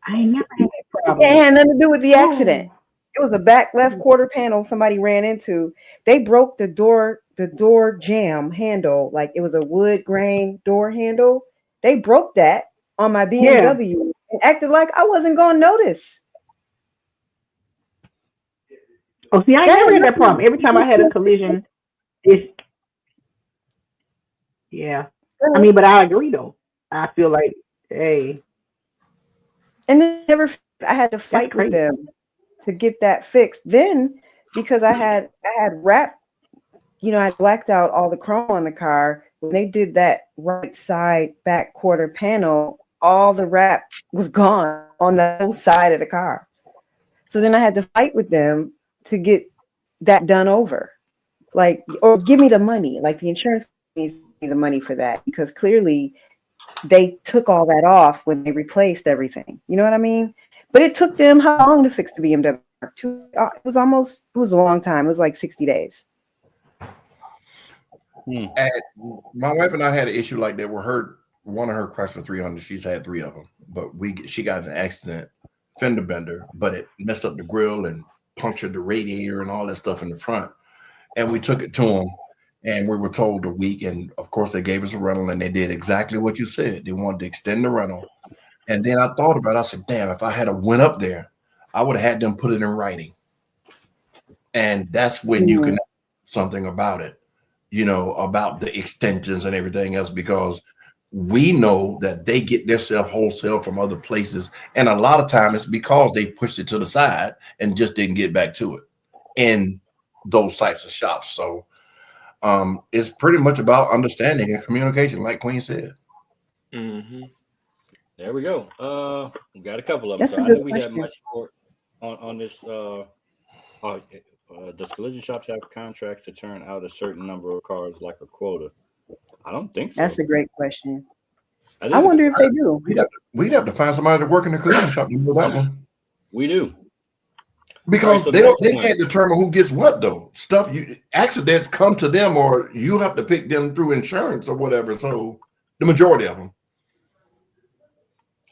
I ain't never had that problem. It had nothing to do with the accident. It was a back left quarter panel somebody ran into. They broke the door jamb handle, like it was a wood grain door handle. They broke that on my BMW and acted like I wasn't going to notice. Oh, see, I never had that problem. Every time I had a collision, yeah. I mean, but I agree though. I feel like, hey. And then I had to fight with them to get that fixed. Then because I had wrapped, I blacked out all the chrome on the car. When they did that right side back quarter panel, all the wrap was gone on the whole side of the car. So then I had to fight with them to get that done over. Like, or give me the money. Like the insurance needs to give me the money for that because clearly they took all that off when they replaced everything. You know what I mean? But it took them how long to fix the BMW? It was a long time. It was like 60 days. And my wife and I had an issue like that where one of her Chrysler 300, she's had 3 of them, but she got in an accident, fender bender, but it messed up the grill and punctured the radiator and all that stuff in the front. And we took it to them and we were told a week. And of course they gave us a rental and they did exactly what you said. They wanted to extend the rental. And then I thought about it. I said, damn, if I had went up there, I would have had them put it in writing. And that's when you can do something about it, about the extensions and everything else, because we know that they get their stuff wholesale from other places. And a lot of times it's because they pushed it to the side and just didn't get back to it in those types of shops. So it's pretty much about understanding and communication, like Qwueen said. Mm-hmm. There we go. We got a couple of them. That's so I knew we had much more on this. Does collision shops have contracts to turn out a certain number of cars like a quota? I don't think so. That's a great question. I wonder if they do. We'd have to find somebody to work in the collision shop to know that one. We do. Because they can't determine who gets what though. Accidents come to them, or you have to pick them through insurance or whatever. So the majority of them.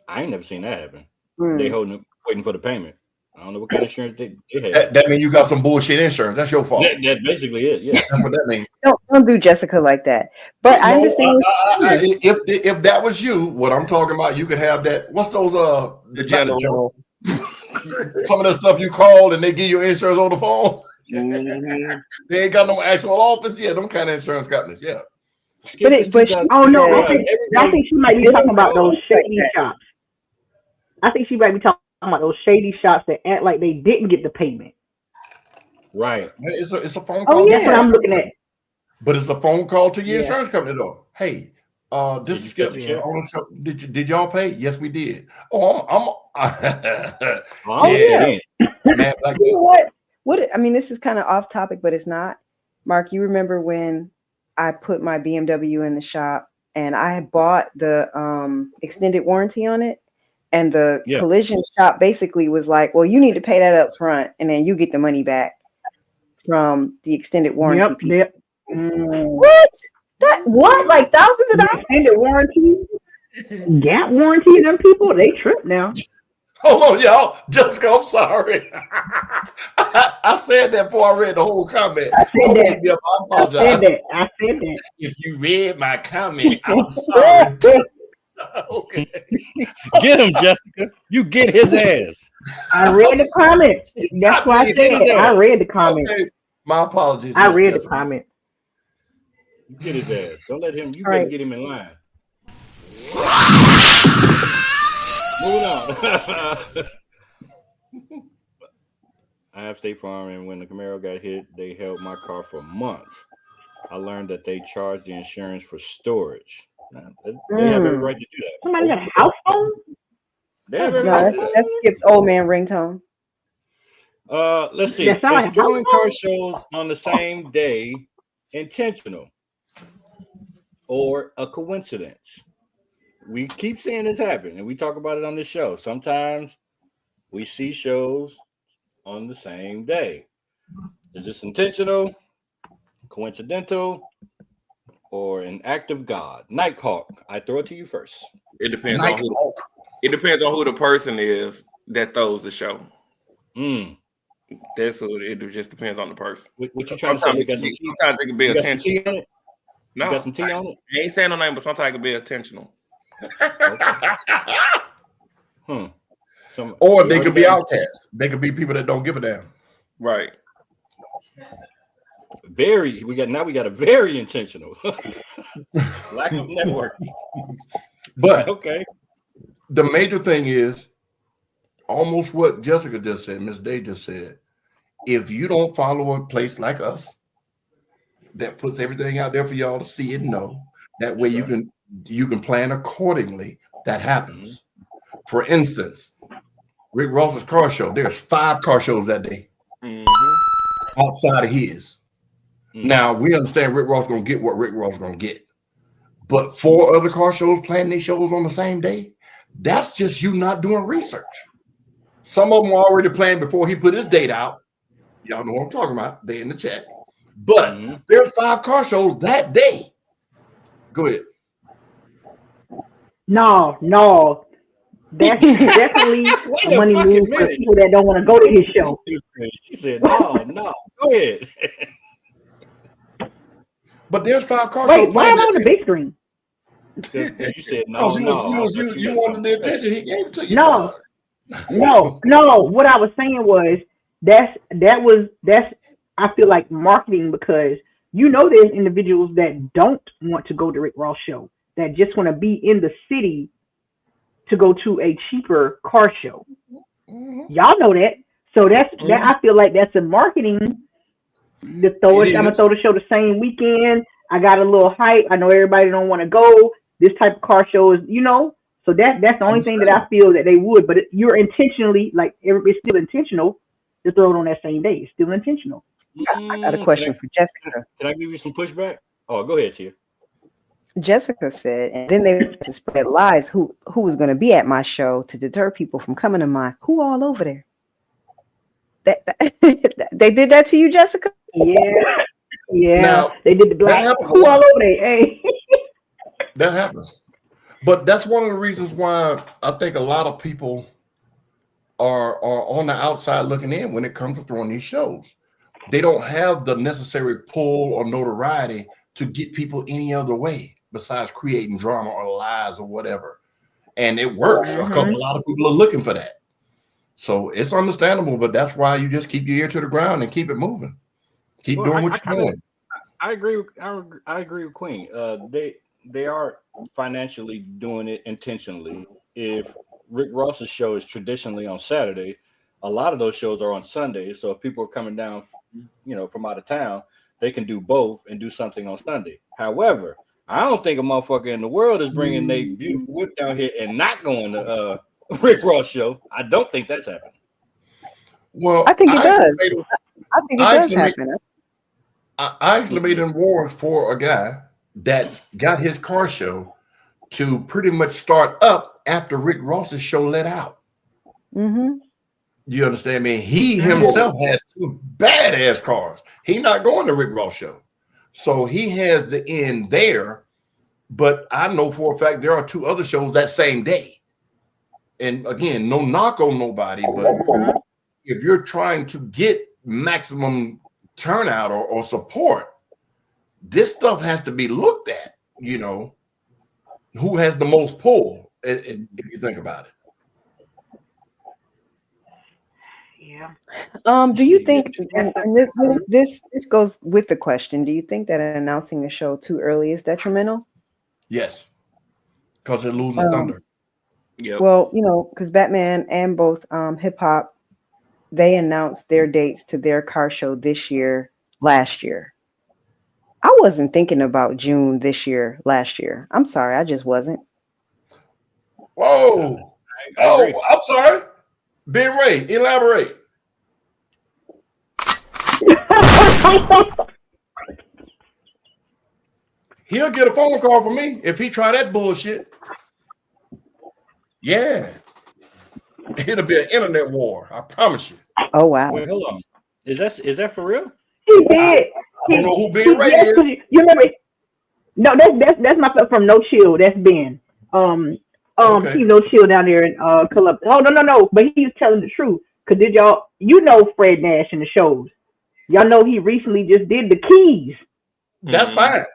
I ain't never seen that happen. They waiting for the payment. I don't know what kind of insurance they have. That means you got some bullshit insurance. That's your fault. That basically it. Yeah, that's what that means. Don't do Jessica like that. But I understand. If that was you, what I'm talking about, you could have that. What's those? The general. Some of the stuff you call and they give you insurance on the phone. They ain't got no actual office. Yeah, them kind of insurance companies. Yeah. But oh no, I think she might be talking about those shady shops. I think she might be talking about those shady shops that act like they didn't get the payment. Right. It's a phone call. Oh yeah, that's what I'm looking at. But it's a phone call to your insurance company though. Hey, this is Skip. Did y'all pay? Yes, we did. Oh, yeah. Man, like, you know what? I mean, this is kind of off topic, but it's not. Mark, you remember when I put my BMW in the shop and I bought the extended warranty on it, and the collision shop basically was like, "Well, you need to pay that up front, and then you get the money back from the extended warranty people." Yep. What? What? Like thousands of dollars? Extended warranty, gap warranty, them people, they trip now. Hold on, y'all. Jessica, I'm sorry. I said that before I read the whole comment. I said that. I apologize. I said that. If you read my comment, I'm sorry. Okay. Get him, Jessica. You get his ass. I read the comment. That's why I said it. I read the comment. Okay. My apologies. I read the comment. Get his ass. Don't let him. You better get him in line. Moving on. I have State Farm, and when the Camaro got hit, they held my car for months. I learned that they charge the insurance for storage. They have every right to do that. Somebody got a house phone? That's Skip's old man ringtone. Let's see. Is throwing car shows on the same day intentional or a coincidence? We keep seeing this happen, and we talk about it on this show. Sometimes we see shows on the same day. Is this intentional, coincidental, or an act of God? Nighthawk, I throw it to you first. It depends on who. It depends on who the person is that throws the show. That's who it just depends on the person. What you trying to say? Sometimes it can be intentional. No, you got some tea on it? I ain't saying no name, but sometimes it can be intentional. Or they could be outcasts. They could be people that don't give a damn. Right. We got a very intentional lack of networking. But okay. The major thing is almost what Jessica just said, Miss Day just said. If you don't follow a place like us that puts everything out there for y'all to see and know, that way you can plan accordingly. That happens. For instance, Rick Ross's car show. There's 5 car shows that day outside of his. Now we understand Rick Ross gonna get what Rick Ross gonna get, but 4 other car shows planning these shows on the same day. That's just you not doing research. Some of them were already planned before he put his date out. Y'all know what I'm talking about. They in the chat. But there's 5 car shows that day. Go ahead. No. That's definitely a money move for people that don't want to go to his show. She said, no. Go ahead. But there's 5 car shows. Wait, why am I on the big screen? You said no. You wanted the attention. He gave it to you. No. What I was saying was that's I feel like marketing, because there's individuals that don't want to go to Rick Ross show, that just want to be in the city to go to a cheaper car show. Y'all know that. So that I feel like that's a marketing. I'm gonna throw the show the same weekend. I got a little hype. I know everybody don't want to go. This type of car show is, so that's the only thing that I feel that they would. But you're intentionally, like, it's still intentional. to throw it on that same day. It's still intentional. I got a question for Jessica. Can I give you some pushback? Oh, go ahead, Tia. Jessica said, and then they went to spread lies who was going to be at my show to deter people from coming to mine. Who all over there? They did that to you, Jessica? Yeah. Now, they did the black. Who all over there? Hey. That happens. But that's one of the reasons why I think a lot of people are on the outside looking in when it comes to throwing these shows. They don't have the necessary pull or notoriety to get people any other way besides creating drama or lies or whatever. And it works. A lot of people are looking for that. So it's understandable, but that's why you just keep your ear to the ground and keep it moving. Keep doing what you're doing. I agree with Qwueen. They are financially doing it intentionally. If Rick Ross's show is traditionally on Saturday, a lot of those shows are on Sunday. So if people are coming down, from out of town, they can do both and do something on Sunday. However, I don't think a motherfucker in the world is bringing their beautiful whip down here and not going to Rick Ross show. I don't think that's happening. Well, I think it does. I think it does happen. I actually made an awards for a guy that got his car show to pretty much start up after Rick Ross's show let out. Mm-hmm. You understand me? He himself has 2 badass cars. He not going to Rick Ross show. So he has the end there. But I know for a fact there are 2 other shows that same day. And again, no knock on nobody, but if you're trying to get maximum turnout or support, this stuff has to be looked at, who has the most pull, if you think about it. Yeah. Do you think, and this goes with the question, do you think that announcing a show too early is detrimental? Yes, because it loses thunder. Yep. Well, because Batman and both Hip Hop, they announced their dates to their car show last year. I wasn't thinking about June last year. I'm sorry, I just wasn't. Whoa. I'm sorry. Ben Ray, elaborate. He'll get a phone call from me if he try that bullshit. Yeah. It'll be an internet war. I promise you. Oh, wow. Wait, hold on. Is that for real? He did. I don't know who Ben Ray is. You remember? No, that's my stuff from No Chill. That's Ben. Okay. He's No Chill down there in Columbus. Oh no. But he was telling the truth. Cause did y'all, Fred Nash in the shows? Y'all know he recently just did the keys. That's fine.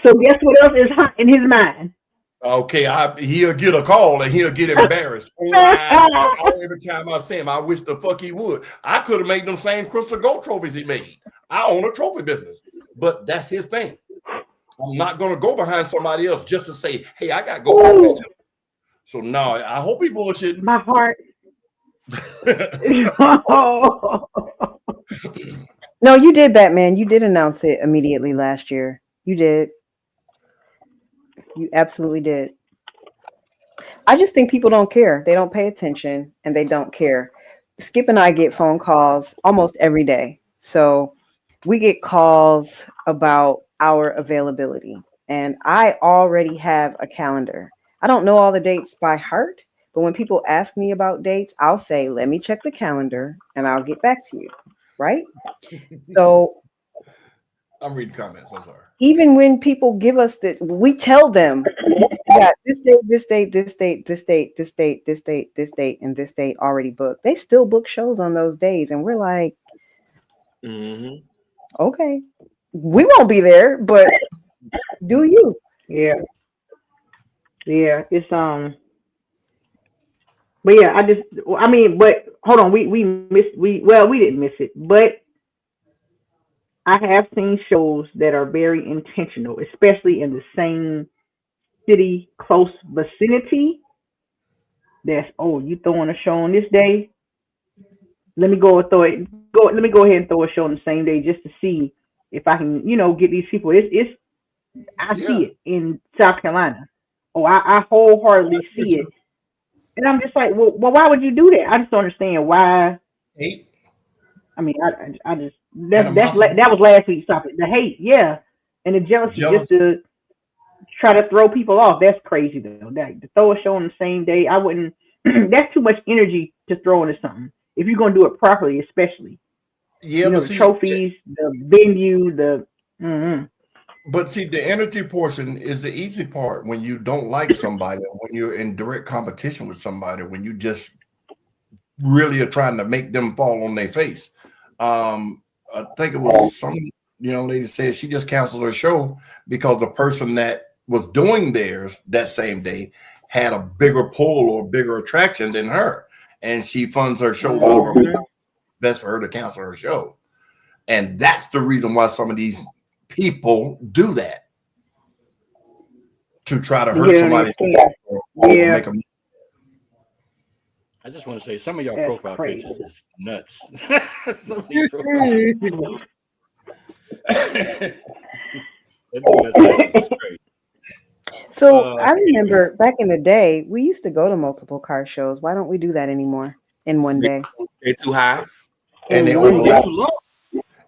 So guess what else is hot in his mind? Okay, he'll get a call and he'll get embarrassed. Every time I see him, I wish the fuck he would. I could have made them same Crystal Gold trophies he made. I own a trophy business, but that's his thing. I'm not going to go behind somebody else just to say, hey, I got to go behind this too. So no, I hope he bullshitting. My heart. No, you did, Batman. You did announce it immediately last year. You did. You absolutely did. I just think people don't care. They don't pay attention and they don't care. Skip and I get phone calls almost every day. So we get calls about our availability. And I already have a calendar. I don't know all the dates by heart, but when people ask me about dates, I'll say, let me check the calendar and I'll get back to you. Right? So I'm reading comments. I'm sorry. Even when people give us we tell them, this date, and this date already booked. They still book shows on those days. And we're like, okay, we won't be there, but do you? Yeah. It's but yeah, but hold on, we didn't miss it, but I have seen shows that are very intentional, especially in the same city, close vicinity. That's, you throwing a show on this day? Let me go ahead and throw a show on the same day just to see if I can, get these people. I see it in South Carolina. I wholeheartedly see it. And I'm just like, well, why would you do that? I just don't understand why. I mean, I just that was last week's topic. The hate, yeah, and the jealousy, just to try to throw people off. That's crazy though. That to throw a show on the same day, I wouldn't. That's too much energy to throw into something. If you're gonna do it properly, especially, yeah, the trophies, the venue, the. Mm-hmm. But see, the energy portion is the easy part when you don't like somebody, when you're in direct competition with somebody, when you just really are trying to make them fall on their face. I think it was some young lady said she just canceled her show because the person that was doing theirs that same day had a bigger pull or bigger attraction than her. And she funds her shows all over. Best for her to cancel her show. And that's the reason why some of these people do that, to try to hurt somebody. Yeah. I just want to say some of y'all profile pictures is nuts. Some of these profile So I remember back in the day, we used to go to multiple car shows. Why don't we do that anymore in one day? They're too high. And they're too long.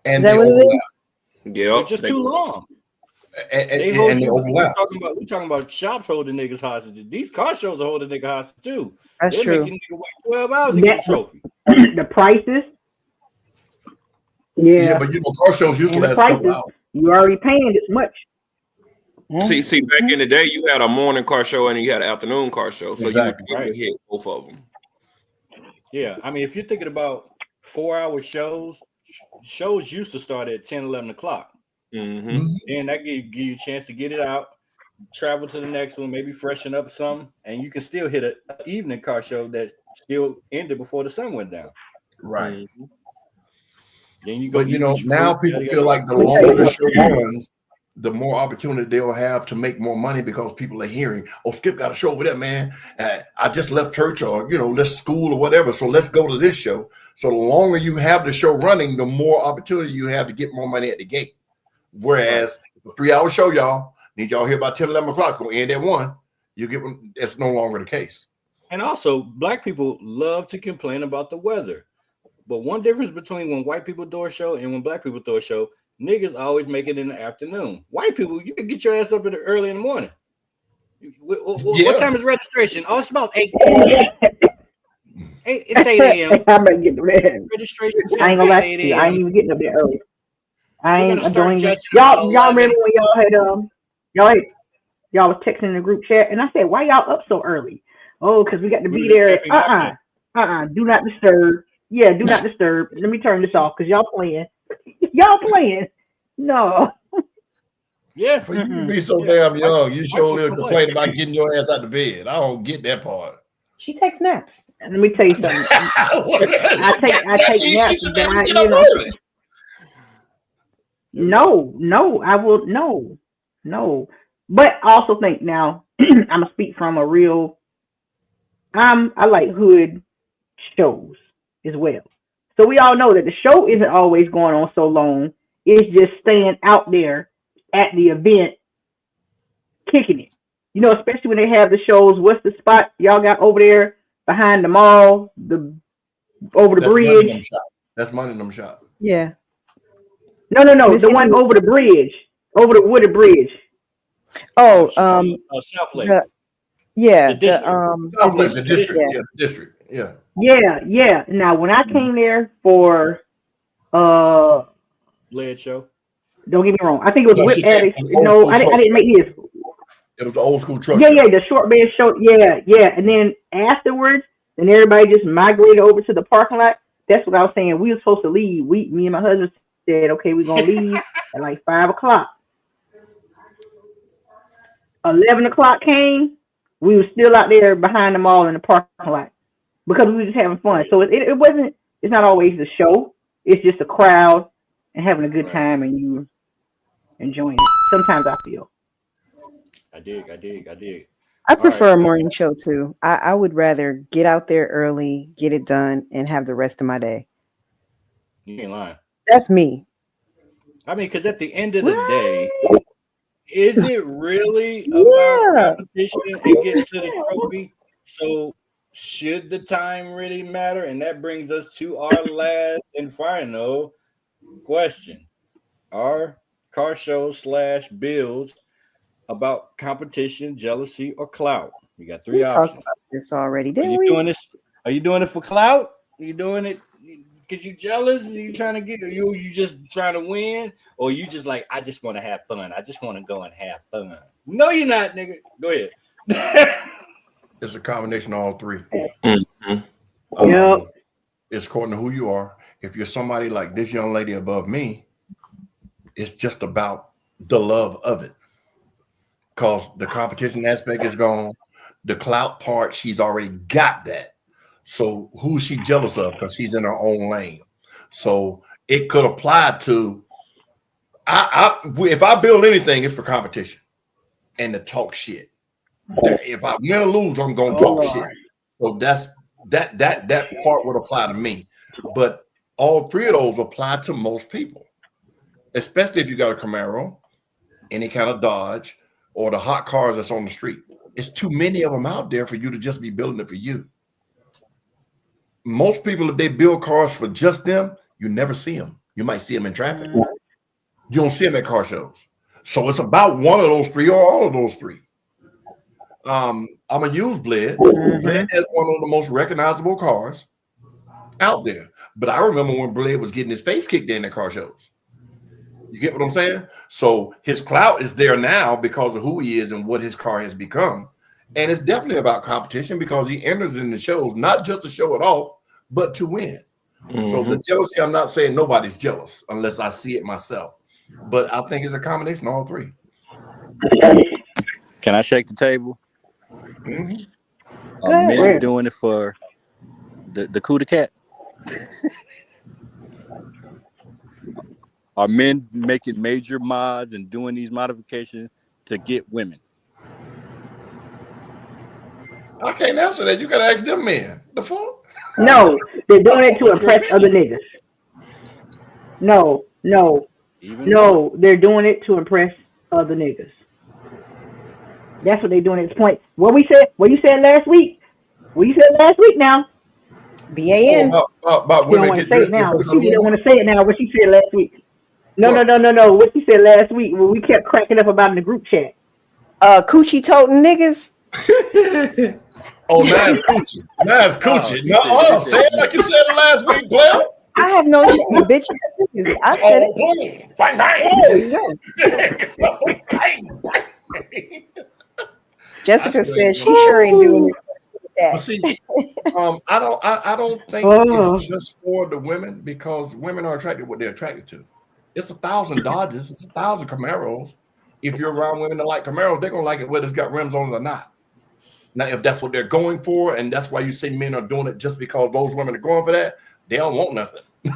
And they overlap. Yeah, just too long. And they overlap. We're talking about shops holding niggas hostage. These car shows are holding niggas hostage too. That's true. They're making niggas wait 12 hours to get a trophy. The prices. Yeah, but car shows usually last a couple hours. You already paying this much. See, back in the day, you had a morning car show and you had an afternoon car show, so exactly. you would hit both of them. Yeah, I mean, if you're thinking about 4-hour shows used to start at 10, 11 o'clock. Mm-hmm. And that give you a chance to get it out, travel to the next one, maybe freshen up some, and you can still hit an evening car show that still ended before the sun went down. Right. Mm-hmm. Then you go. But now people feel like the longer the show runs, the more opportunity they'll have to make more money, because people are hearing, "Oh, Skip got a show over there, man. I just left church, or left school or whatever, so let's go to this show." So the longer you have the show running, the more opportunity you have to get more money at the gate. Whereas a 3-hour show, y'all need y'all here about 10, 11 o'clock. It's gonna end at 1. You get them. It's no longer the case. And also, black people love to complain about the weather. But one difference between when white people do a show and when black people do a show, niggas always make it in the afternoon. White people, you can get your ass up early in the morning. What time is registration? Oh, it's about 8. It's 8 a.m. I'm about to get the red. Registration. I ain't gonna lie to you. I ain't even getting up there early. I ain't joining. Y'all remember when y'all had y'all was texting in the group chat, and I said, "Why y'all up so early?" Oh, because we got to be there. Do not disturb. Yeah, do not disturb. Let me turn this off because y'all playing. Y'all playing. No. Yeah. For you to be so damn young, you surely complain about getting your ass out of bed. I don't get that part. She takes naps. Let me tell you something. I take naps, but No, I will no. But I also think now I'm gonna speak from a real. I like hood shows as well. So we all know that the show isn't always going on so long. It's just staying out there at the event, kicking it. Especially when they have the shows. What's the spot y'all got over there behind the mall? Over the bridge. That's Money in Them Shop. Yeah. No. The one over the bridge, over the wooded bridge. Oh, South Lake. The district. Yeah. Yeah. Now, when I came there for Lead show. Don't get me wrong. I think it was Whip Addicts. No, I didn't make his. It was the old school truck. Yeah, the short bed show. Yeah. And then afterwards, then everybody just migrated over to the parking lot. That's what I was saying. We were supposed to leave. Me and my husband said, okay, we're gonna leave at like 5 o'clock. 11 o'clock came. We were still out there behind the mall in the parking lot because we were just having fun. So it wasn't. It's not always the show. It's just a crowd and having a good time, and you enjoying it. Sometimes I feel. I dig. I prefer a morning show too. I would rather get out there early, get it done, and have the rest of my day. You ain't lying. That's me. I mean, because at the end of the day, is it really about competition and getting to the trophy? So should the time really matter? And that brings us to our last and final question. Are car shows / builds about competition, jealousy, or clout? We got three options. Talked about this already, Are didn't you we? doing this? Are you doing it for clout? Are you doing it because you jealous? Are you trying to get you just trying to win? Or you just like, I just want to have fun. I just want to go and have fun. No, you're not, nigga. Go ahead. It's a combination of all three. Yep. It's according to who you are. If you're somebody like this young lady above me, it's just about the love of it. Because the competition aspect is gone. The clout part, she's already got that. So who's she jealous of? Because she's in her own lane. So it could apply to, if I build anything, it's for competition and to talk shit. If I win or lose, I'm gonna talk shit. So that's that part would apply to me. But all three of those apply to most people, especially if you got a Camaro, any kind of Dodge, or the hot cars that's on the street. It's too many of them out there for you to just be building it for you. Most people, if they build cars for just them, you never see them. You might see them in traffic. You don't see them at car shows. So it's about one of those three or all of those three. I'm gonna use Bled. Bled has one of the most recognizable cars out there. But I remember when Bled was getting his face kicked in at car shows. You get what I'm saying? So his clout is there now because of who he is and what his car has become. And it's definitely about competition because he enters in the shows, not just to show it off, but to win. So the jealousy, I'm not saying nobody's jealous unless I see it myself. But I think it's a combination of all three. Can I shake the table? Are men doing it for the coup de cat? Are men making major mods and doing these modifications to get women? I can't answer that. You gotta ask them men. The fuck? No, they're doing it to impress other niggas. No, they're doing it to impress other niggas. That's what they're doing at this point. What you said last week? What you said last week now? BAN. About women don't want to say it now. But she didn't want to say it now. What she said last week? No. What she said last week? When we kept cracking up about in the group chat. Coochie toting niggas. Oh, that's coochie. That's coochie. No, say it like you said it last week, Blair. I have no shame, bitch. I said it. Bang, bang. Jessica said she sure ain't doing that. See, I don't think it's just for the women because women are attracted to what they're attracted to. It's 1,000 Dodges, it's 1,000 Camaros. If you're around women that like Camaros, they're gonna like it whether it's got rims on it or not. Now, if that's what they're going for, and that's why you say men are doing it just because those women are going for that, they don't want nothing. You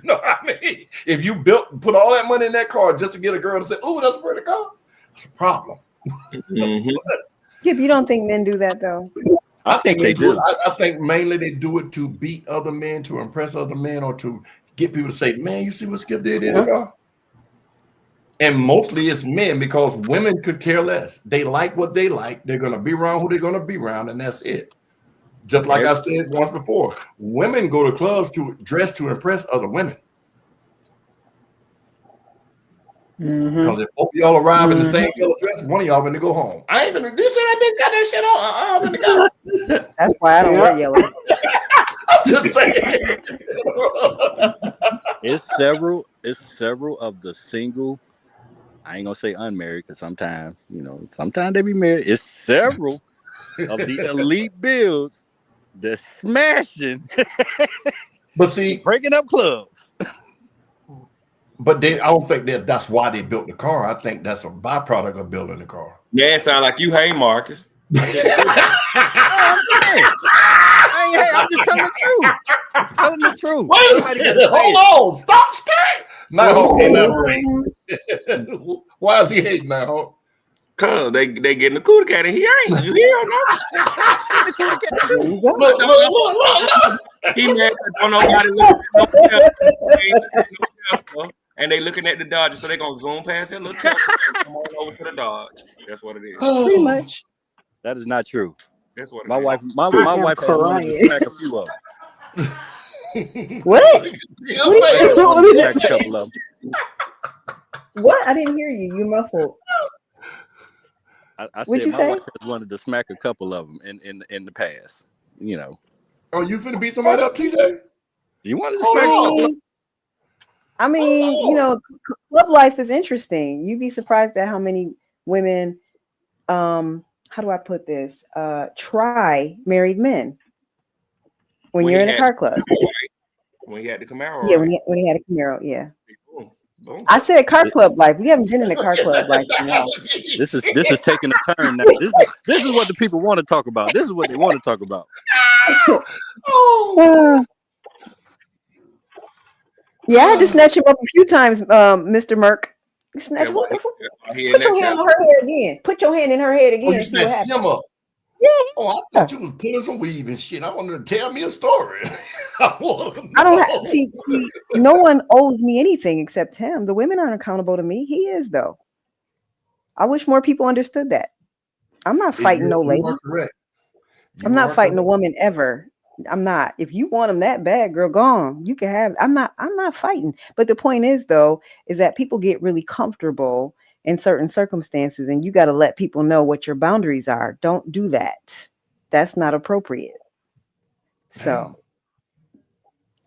know what I mean? If you put all that money in that car just to get a girl to say, "Oh, that's a pretty car," it's a problem. Kip, you don't think men do that though? I think they do. I think mainly they do it to beat other men, to impress other men, or to get people to say, "Man, you see what Skip did in his car?" And mostly it's men because women could care less. They like what they like. They're going to be around who they're going to be around, and that's it. Just like I said once before, women go to clubs to dress to impress other women. Because if both of y'all arrive in the same yellow dress, one of y'all going to go home. I ain't even this bitch got that shit on. I'm gonna go. That's why I don't wear yellow. I'm just saying. It's several of the single. I ain't gonna say unmarried because sometimes they be married. It's several of the elite builds that's smashing, but see, breaking up clubs. But I don't think that's why they built the car. I think that's a byproduct of building the car. Yeah, it sounds like you hate Marcus. I'm just telling the truth. Telling the truth. Wait a minute. Hold on. Stop scaring. Nighthawk ain't that. Why is he hating Nighthawk? Cause they getting the coup de cat and he ain't. You hear him now? Look. He mad because don't nobody look at and they looking at the Dodge, so they gonna zoom past that little truck and come on over to the Dodge. That's what it is. Pretty much. That is not true. That's what My wife, my I am wife has wanted to crying. smack a few of them. What? What did you Wanted to smack a couple of them. What? I didn't hear you. You muffled. I What'd said you my say? wife has wanted to smack a couple of them in the past. You know. Oh, you finna beat somebody up, TJ? You wanted to smack a couple of them? I mean, you know, club life is interesting. You'd be surprised at how many women, how do I put this? Try married men when you're in a car club. When he had the Camaro, Yeah, right? when he had a Camaro, yeah. Boom. Boom. I said car club life. We haven't been in a car club life in a while. This is taking a turn now. This is what the people want to talk about. This is what they want to talk about. Yeah, I had to snatch him up a few times, Mr. Merck. Snatch him up. Put your hand on her head again. Put your hand in her head again. Oh, you and see what snatched happens. him up. Yeah. Oh, I thought you was pulling some weave and shit. I wanted to tell me a story. I don't have see. No one owes me anything except him. The women aren't accountable to me. He is though. I wish more people understood that. I'm not fighting no lady. You are correct. I'm not fighting a woman ever. I'm not. If you want them that bad, girl, go on. You can have. I'm not fighting. But the point is, though, is that people get really comfortable in certain circumstances, and you got to let people know what your boundaries are. Don't do that. That's not appropriate. So,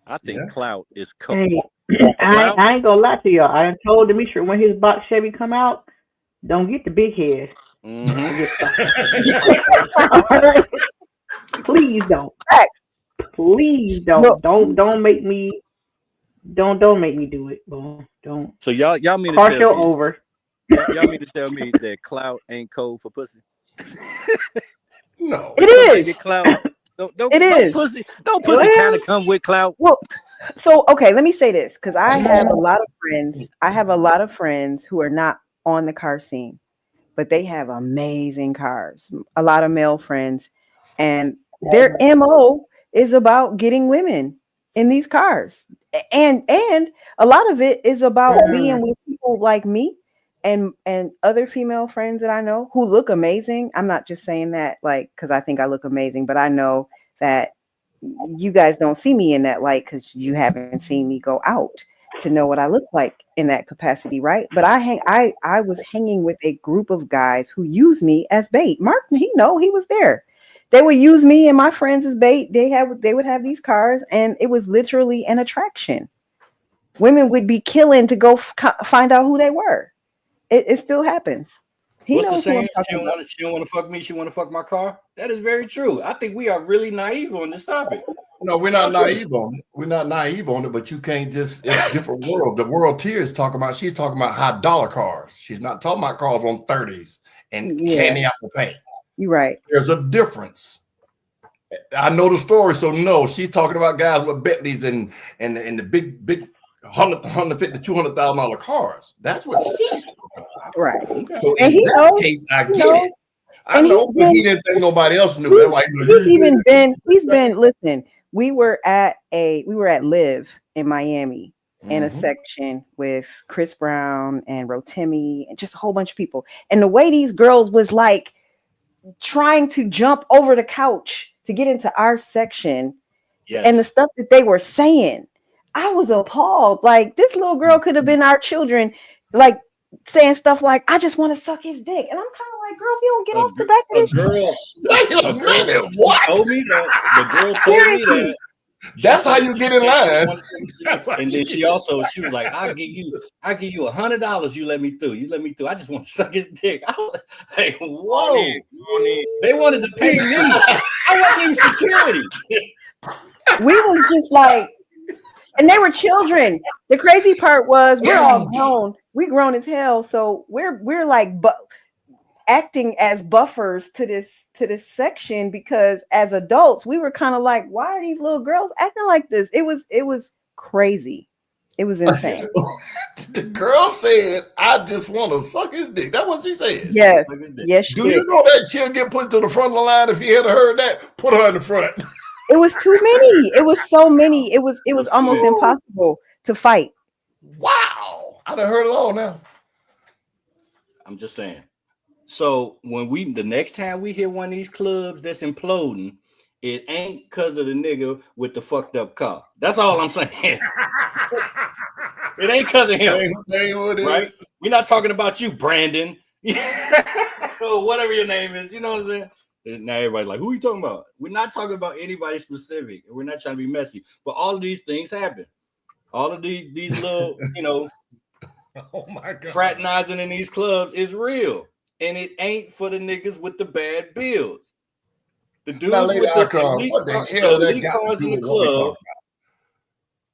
I think clout is cool. Hey, I ain't gonna lie to y'all. I told Demetri when his box Chevy come out, don't get the big head. Please don't. Please don't. Don't make me. Don't make me do it. Don't. So y'all mean to car tell show me? over. Y'all mean to tell me that clout ain't code for pussy? No, it is. Clout. It is. Pussy. Don't pussy kind of come with clout. Well, so okay, let me say this because I have a lot of friends. I have a lot of friends who are not on the car scene, but they have amazing cars. A lot of male friends, and their MO is about getting women in these cars, and a lot of it is about being with people like me and other female friends that I know who look amazing. I'm not just saying that like because I think I look amazing, but I know that you guys don't see me in that light because you haven't seen me go out to know what I look like in that capacity, right? But I was hanging with a group of guys who use me as bait. Mark, he was there. They would use me and my friends as bait. They would have these cars, and it was literally an attraction. Women would be killing to go find out who they were. It still happens. What's the saying? She don't want to fuck me. She want to fuck my car. That is very true. I think we are really naive on this topic. No, we're not naive on it. We're not naive on it, but you can't just. It's different world. The world tier is talking about. She's talking about high dollar cars. She's not talking about cars on 30s and candy apple paint. You're right. There's a difference. I know the story, so no, she's talking about guys with Bentleys and the big $150,000 to $200,000 cars. That's what she's talking about. Right. So and in he that knows, case, I he get knows. it. I know, but he didn't think nobody else knew. That's why He's been. Listen, we were at Live in Miami in a section with Chris Brown and Rotimi and just a whole bunch of people. And the way these girls was like trying to jump over the couch to get into our section, and the stuff that they were saying, I was appalled. Like this little girl could have been our children, like saying stuff like, "I just want to suck his dick," and I'm kind of like, "Girl, if you don't get off the back of this, what? Told me that the girl told me that. That's how you get in line. And then she was like, "I'll give you $100. You let me through. I just want to suck his dick." I was like, "Whoa!" They wanted to pay me. I wasn't even security. We was just like, and they were children. The crazy part was we're all grown. We grown as hell, so we're like acting as buffers to this section because as adults we were kind of like, why are these little girls acting like this? It was crazy. It was insane. The girl said, "I just want to suck his dick." That's what she said. Yes. Yes. Do you know that she'll get put to the front of the line if you had heard that? Put her in the front. It was too many. It was so many. It was almost impossible to fight. Wow. I done heard it all now. I'm just saying. So when the next time we hit one of these clubs that's imploding, it ain't because of the nigga with the fucked up car. That's all I'm saying. It ain't because of him, right? We're not talking about you, Brandon, or whatever your name is. You know what I'm saying? And now everybody's like, who are you talking about? We're not talking about anybody specific. We're not trying to be messy. But all of these things happen. All of these little, oh my God, fraternizing in these clubs is real. And it ain't for the niggas with the bad builds. The dudes with the elite cars in the club.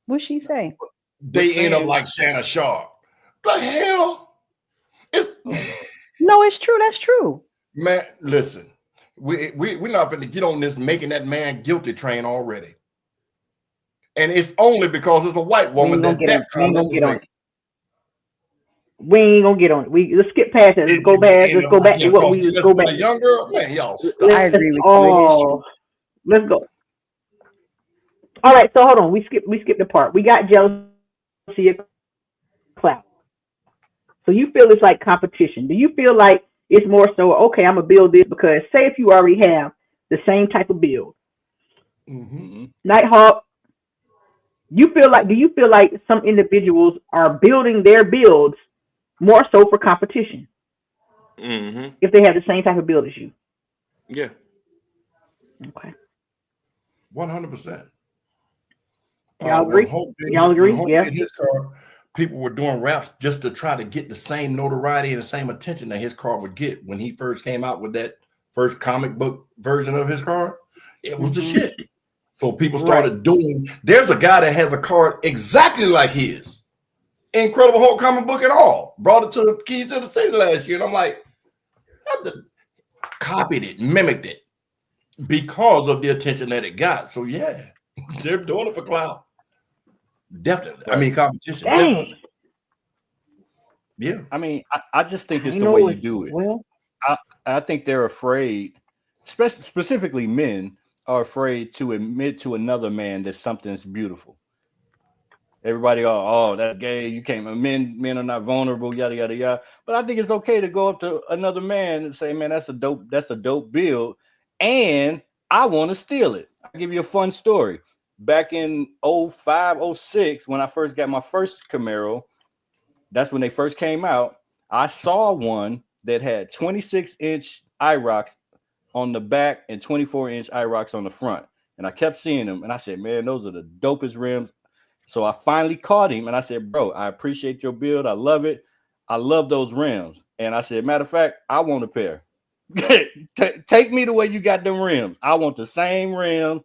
What'd she say? They end up like Shanna Sharp. The hell? No, it's true. That's true. Man, listen. We're not going to get on this making that man guilty train already. And it's only because it's a white woman We ain't gonna get on it. Let's skip past it. Let's go back. Let's go back to what we just go back. A young girl, man, y'all stop. I agree with you. Let's go. All right, so hold on. We skipped the part. We got jealousy of clout. So you feel it's like competition. Do you feel like it's more so, okay, I'm gonna build this because say if you already have the same type of build. Nighthawk, do you feel like some individuals are building their builds more so for competition? If they have the same type of build as you? Yeah. Okay. 100%. Y'all agree? Y'all agree? Yeah. His car, people were doing raps just to try to get the same notoriety and the same attention that his car would get when he first came out with that first comic book version of his car. It was the shit. So people started doing. There's a guy that has a car exactly like his. Incredible Hulk comic book and all. Brought it to the Keys to the City last year, and I'm like, copied it, mimicked it because of the attention that it got. So yeah, they're doing it for clout. Definitely. I mean, competition. Definitely. Yeah. I mean, I just think it's the way you do it. Well, I think they're afraid, specifically men are afraid to admit to another man that something's beautiful. Everybody, oh, that's gay. You can't. Men are not vulnerable. Yada yada yada. But I think it's okay to go up to another man and say, "Man, that's a dope build," and I want to steal it. I'll give you a fun story. Back in 05, 06, when I first got my first Camaro, that's when they first came out. I saw one that had 26-inch IROCs on the back and 24-inch IROCs on the front. And I kept seeing them. And I said, man, those are the dopest rims. So I finally caught him and I said, bro, I appreciate your build. I love it. I love those rims. And I said, matter of fact, I want a pair. Take me the way you got them rims. I want the same rims,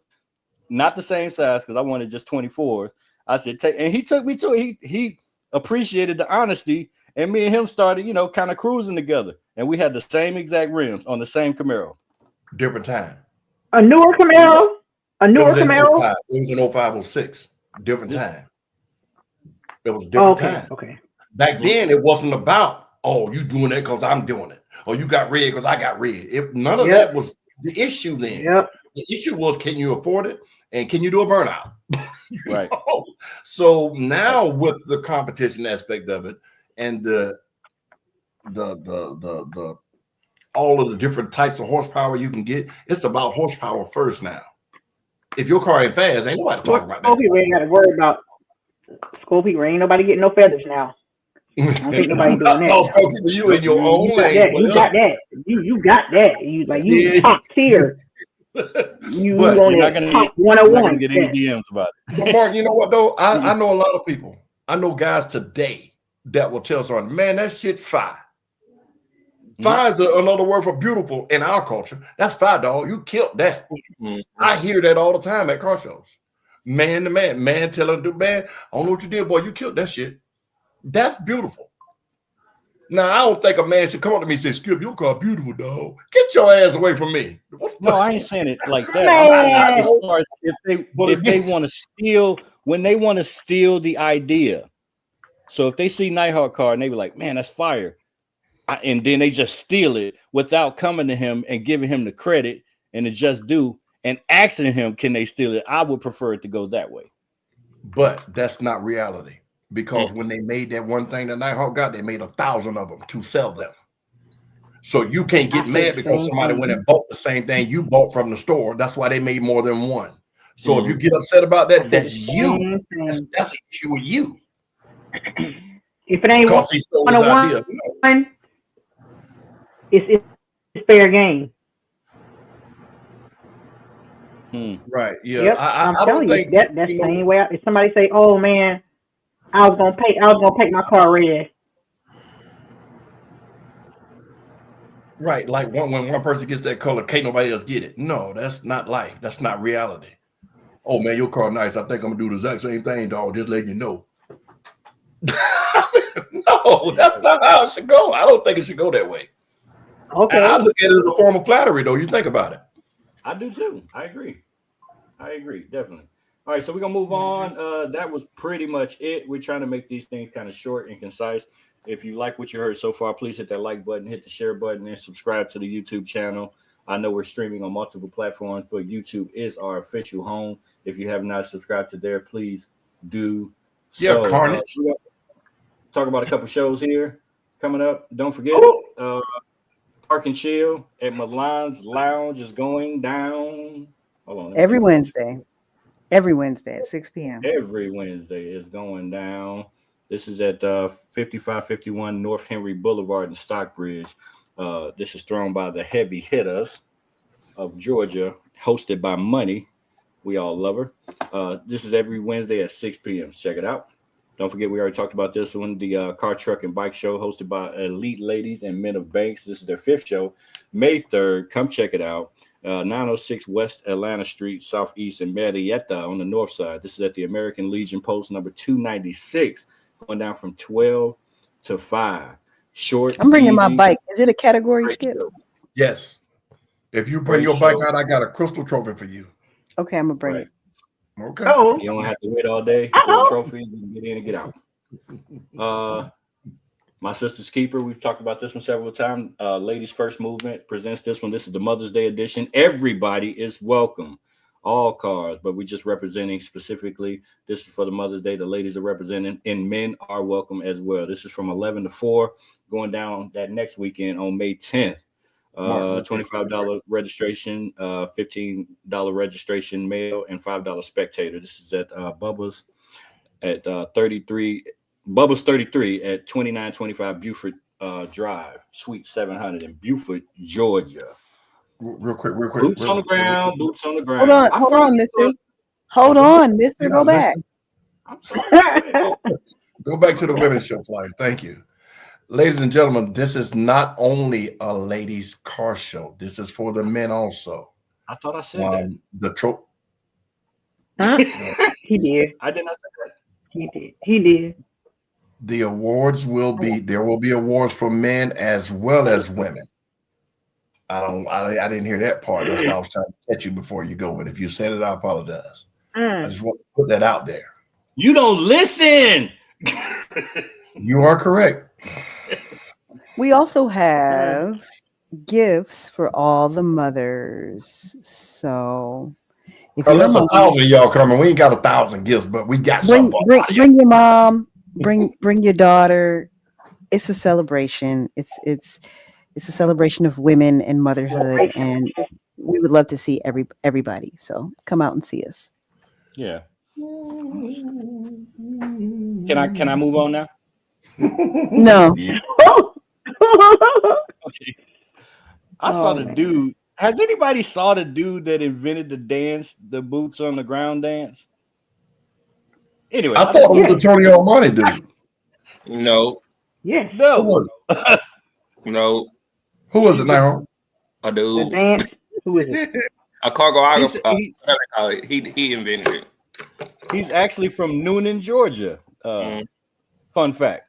not the same size, because I wanted just 24. I said, and he took me to it. He appreciated the honesty. And me and him started, kind of cruising together. And we had the same exact rims on the same Camaro. Different time. A newer Camaro? It was an 05, 06. Different time. It was different time. Okay. Back then, it wasn't about, oh, you doing that because I'm doing it. Or you got red because I got red. None of that was the issue then. The issue was, can you afford it? And can you do a burnout? Right. So now with the competition aspect of it and the all of the different types of horsepower you can get, it's about horsepower first now. If your car ain't fast, ain't nobody talking about that. People ain't got to worry about Scorpio. Ain't nobody getting no feathers now. I don't think nobody doing that. You in your own lane. You got that. You got that. You top tier. You're not gonna top 101. Get any DMs about it. But Mark, you know what though? I know a lot of people. I know guys today that will tell someone, man, that shit fire. Fire is another word for beautiful in our culture. That's fire, dog. You killed that. I hear that all the time at car shows. Man to man telling the man, I don't know what you did, boy. You killed that shit. That's beautiful. Now, I don't think a man should come up to me and say, Skip, your car beautiful, dog. Get your ass away from me. No, I ain't saying it like that. As far as if they want to steal, when they want to steal the idea. So if they see Nighthawk car and they be like, man, that's fire. And then they just steal it without coming to him and giving him the credit and the just due and asking him, can they steal it? I would prefer it to go that way. But that's not reality. Because when they made that one thing that Nighthawk got, they made 1,000 of them to sell them. So you can't get mad because somebody went and bought the same thing you bought from the store. That's why they made more than one. So if you get upset about that, that's you. That's an issue with you. If it ain't one it's fair game. Right. Yeah. Yep. I'm telling you that's the same way. If somebody say, "Oh man, I was gonna paint my car red." Right. Like when one person gets that color, can't nobody else get it. No, that's not life. That's not reality. Oh man, your car nice. I think I'm gonna do the exact same thing, dog. Just letting you know. No, that's not how it should go. I don't think it should go that way. Okay. And I look at it as a form of flattery, though. You think about it. I do too. I agree, definitely. All right, so we're gonna move on. That was pretty much it. We're trying to make these things kind of short and concise. If you like what you heard so far, please hit that like button, hit the share button, and subscribe to the YouTube channel. I know we're streaming on multiple platforms, but YouTube is our official home. If you have not subscribed to there, please do. Yeah, Carnage. Talk about a couple shows here coming up. Don't forget, Park and Chill at Milan's Lounge is going down. Hold on. Every Wednesday at 6 p.m. Every Wednesday is going down. This is at 5551 North Henry Boulevard in Stockbridge. This is thrown by the Heavy Hitters of Georgia, hosted by Money. We all love her. This is every Wednesday at 6 p.m. Check it out. Don't forget, we already talked about this one, the Car, Truck, and Bike Show hosted by Elite Ladies and Men of Banks. This is their 5th show, May 3rd. Come check it out. 906 West Atlanta Street, Southeast, and Marietta on the north side. This is at the American Legion Post number 296, going down from 12 to 5. Short. I'm bringing my bike. Is it a category skip? Show. Yes. If you bring your bike out, I got a crystal trophy for you. Okay, I'm gonna bring it. Okay. You don't have to wait all day for a trophy. You can get in and get out. My Sister's Keeper. We've talked about this one several times. Ladies First Movement presents this one. This is the Mother's Day edition. Everybody is welcome. All cars, but we're just representing specifically. This is for the Mother's Day. The ladies are representing, and men are welcome as well. This is from 11 to 4, going down that next weekend on May 10th. $25 registration, $15 registration male, and $5 spectator. This is at Bubba's at 33 at 2925 Buford Drive, Suite 700 in Buford, Georgia. Real quick. Boots on the ground. Hold on, mister. Hold on, mister. Go back. I'm sorry. Go back to the women's show flyer. Thank you. Ladies and gentlemen, this is not only a ladies' car show. This is for the men also. I thought I said that. The trope. He did. I did not say that. He did. The awards will be, there will be awards for men as well as women. I didn't hear that part. That's why I was trying to catch you before you go. But if you said it, I apologize. I just want to put that out there. You don't listen. You are correct. We also have gifts for all the mothers. So if that's 1,000 of y'all coming. We ain't got 1,000 gifts, but we got some. Bring your mom. Bring your daughter. It's a celebration. It's a celebration of women and motherhood, and we would love to see everybody. So come out and see us. Yeah. Can I move on now? No. Okay. I saw the dude. Has anybody saw the dude that invented the dance, the boots on the ground dance? Anyway, I thought it was a Tony Armani dude. No. Yes. No. Who was it? No. Who was it now? A dude. The dance. Who is it? A cargo. He invented it. He's actually from Noonan, Georgia. Fun fact.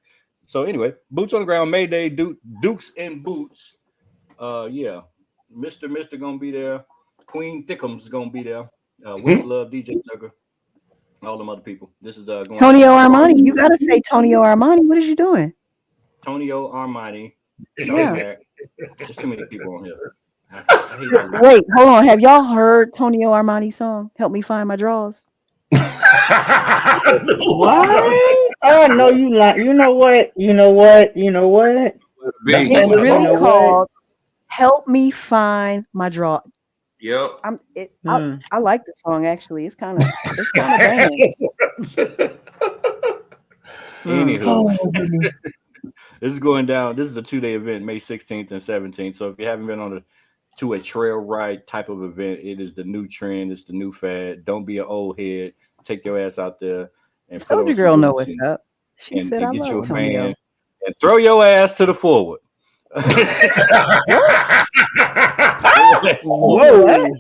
So anyway, boots on the ground, Mayday, Dukes and Boots. Yeah, Mr. gonna be there. Queen Thickums gonna be there. What's Love, DJ Tucker, all them other people. This is going Tonio Armani. You gotta say Tonio Armani. What is you doing? Tonio Armani. Yeah. There's too many people on here. Wait, hold on. Have y'all heard Tonio Armani's song? Help me find my drawers. What? Oh no, you like. You know what? It's really called Help me find my draw. Yep. I like the song actually. It's kind of banging. Anywho, this is going down. This is a 2-day event, May 16th and 17th. So if you haven't been to a trail ride type of event, it is the new trend. It's the new fad. Don't be an old head. Take your ass out there and put Soldier girl know what's up. She said, "I get love you a Tonio." fan and throw your ass to the forward. Whoa, what?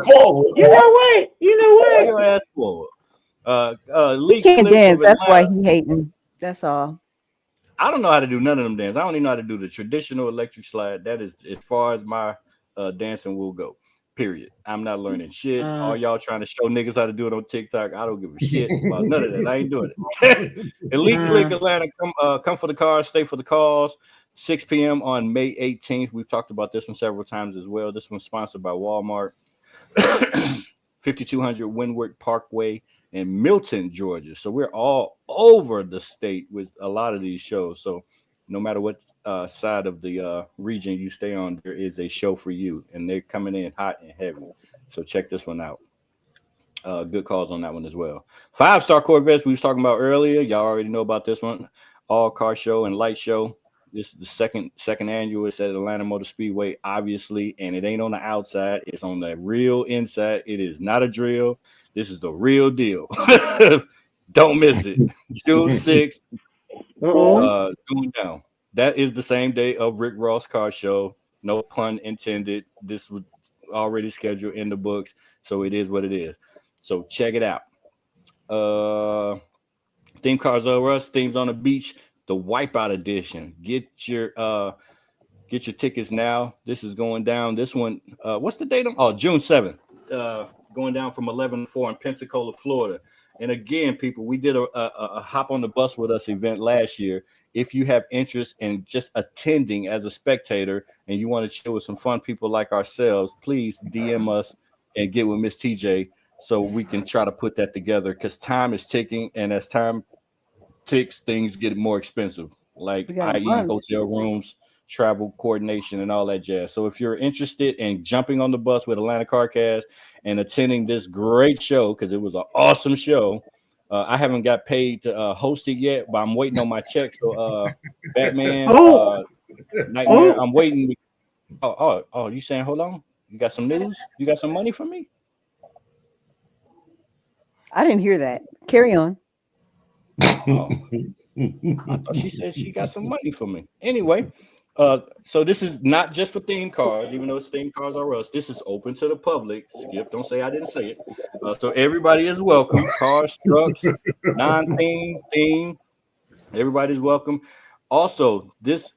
Forward. You know what? Throw your ass forward. He can't dance. That's why he hating. That's all. I don't know how to do none of them dances. I don't even know how to do the traditional electric slide. That is as far as my dancing will go. Period. I'm not learning shit. All y'all trying to show niggas how to do it on TikTok. I don't give a shit about none of that. I ain't doing it. Elite Click Atlanta, come for the cars, stay for the cause. 6 p.m. on May 18th. We've talked about this one several times as well. This one's sponsored by Walmart. 5200 Windward Parkway in Milton, Georgia. So we're all over the state with a lot of these shows. So no matter what side of the region you stay on, there is a show for you, and they're coming in hot and heavy. So check this one out. Good calls on that one as well. 5-star Corvettes we was talking about earlier. Y'all already know about this one. All car show and light show. This is the second annual. It's at Atlanta Motor Speedway, obviously, and it ain't on the outside. It's on the real inside. It is not a drill. This is the real deal. Don't miss it. June 6th, going down. That is the same day of Rick Ross Car Show. No pun intended. This was already scheduled in the books, so it is what it is. So check it out. Theme Cars Over Us, Themes on the Beach, the Wipeout Edition. Get your tickets now. This is going down. This one, what's the date? June 7th. Going down from 11 to 4 in Pensacola, Florida. And again, people, we did a hop on the bus with us event last year. If you have interest in just attending as a spectator and you want to chill with some fun people like ourselves, please DM us and get with Miss TJ so we can try to put that together, because time is ticking, and as time ticks, things get more expensive, like i.e. hotel rooms, travel coordination, and all that jazz. So if you're interested in jumping on the bus with Atlanta CarCast and attending this great show, because it was an awesome show, I haven't got paid to host it yet, but I'm waiting on my check. So Batman, Nightmare, I'm waiting. Oh, you saying, hold on, you got some news? You got some money for me? I didn't hear that. Carry on. I thought she said she got some money for me. Anyway, so this is not just for theme cars, even though it's Theme Cars Are Us. This is open to the public. Skip, don't say I didn't say it. So everybody is welcome. Cars, trucks, non-theme, theme. Everybody's welcome. Also, this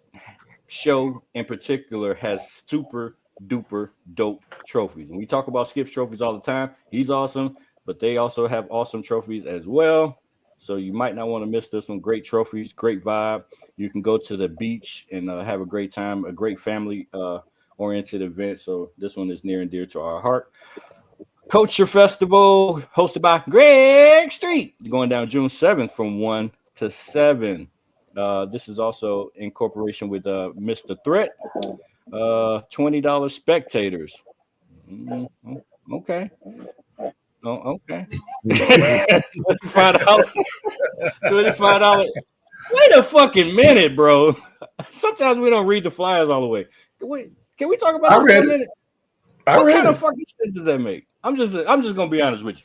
show in particular has super duper dope trophies. And we talk about Skip's trophies all the time. He's awesome, but they also have awesome trophies as well. So you might not want to miss this one. Great trophies, great vibe. You can go to the beach and have a great time, a great family oriented event. So this one is near and dear to our heart. Culture Festival, hosted by Greg Street, going down June 7th from 1 to 7. This is also in cooperation with Mr. Threat. $20 spectators. Okay. Oh, okay. $25. $25. Wait a fucking minute, bro. Sometimes we don't read the flyers all the way. Can we talk about this for a minute? What kind of fucking sense does that make? I'm just gonna be honest with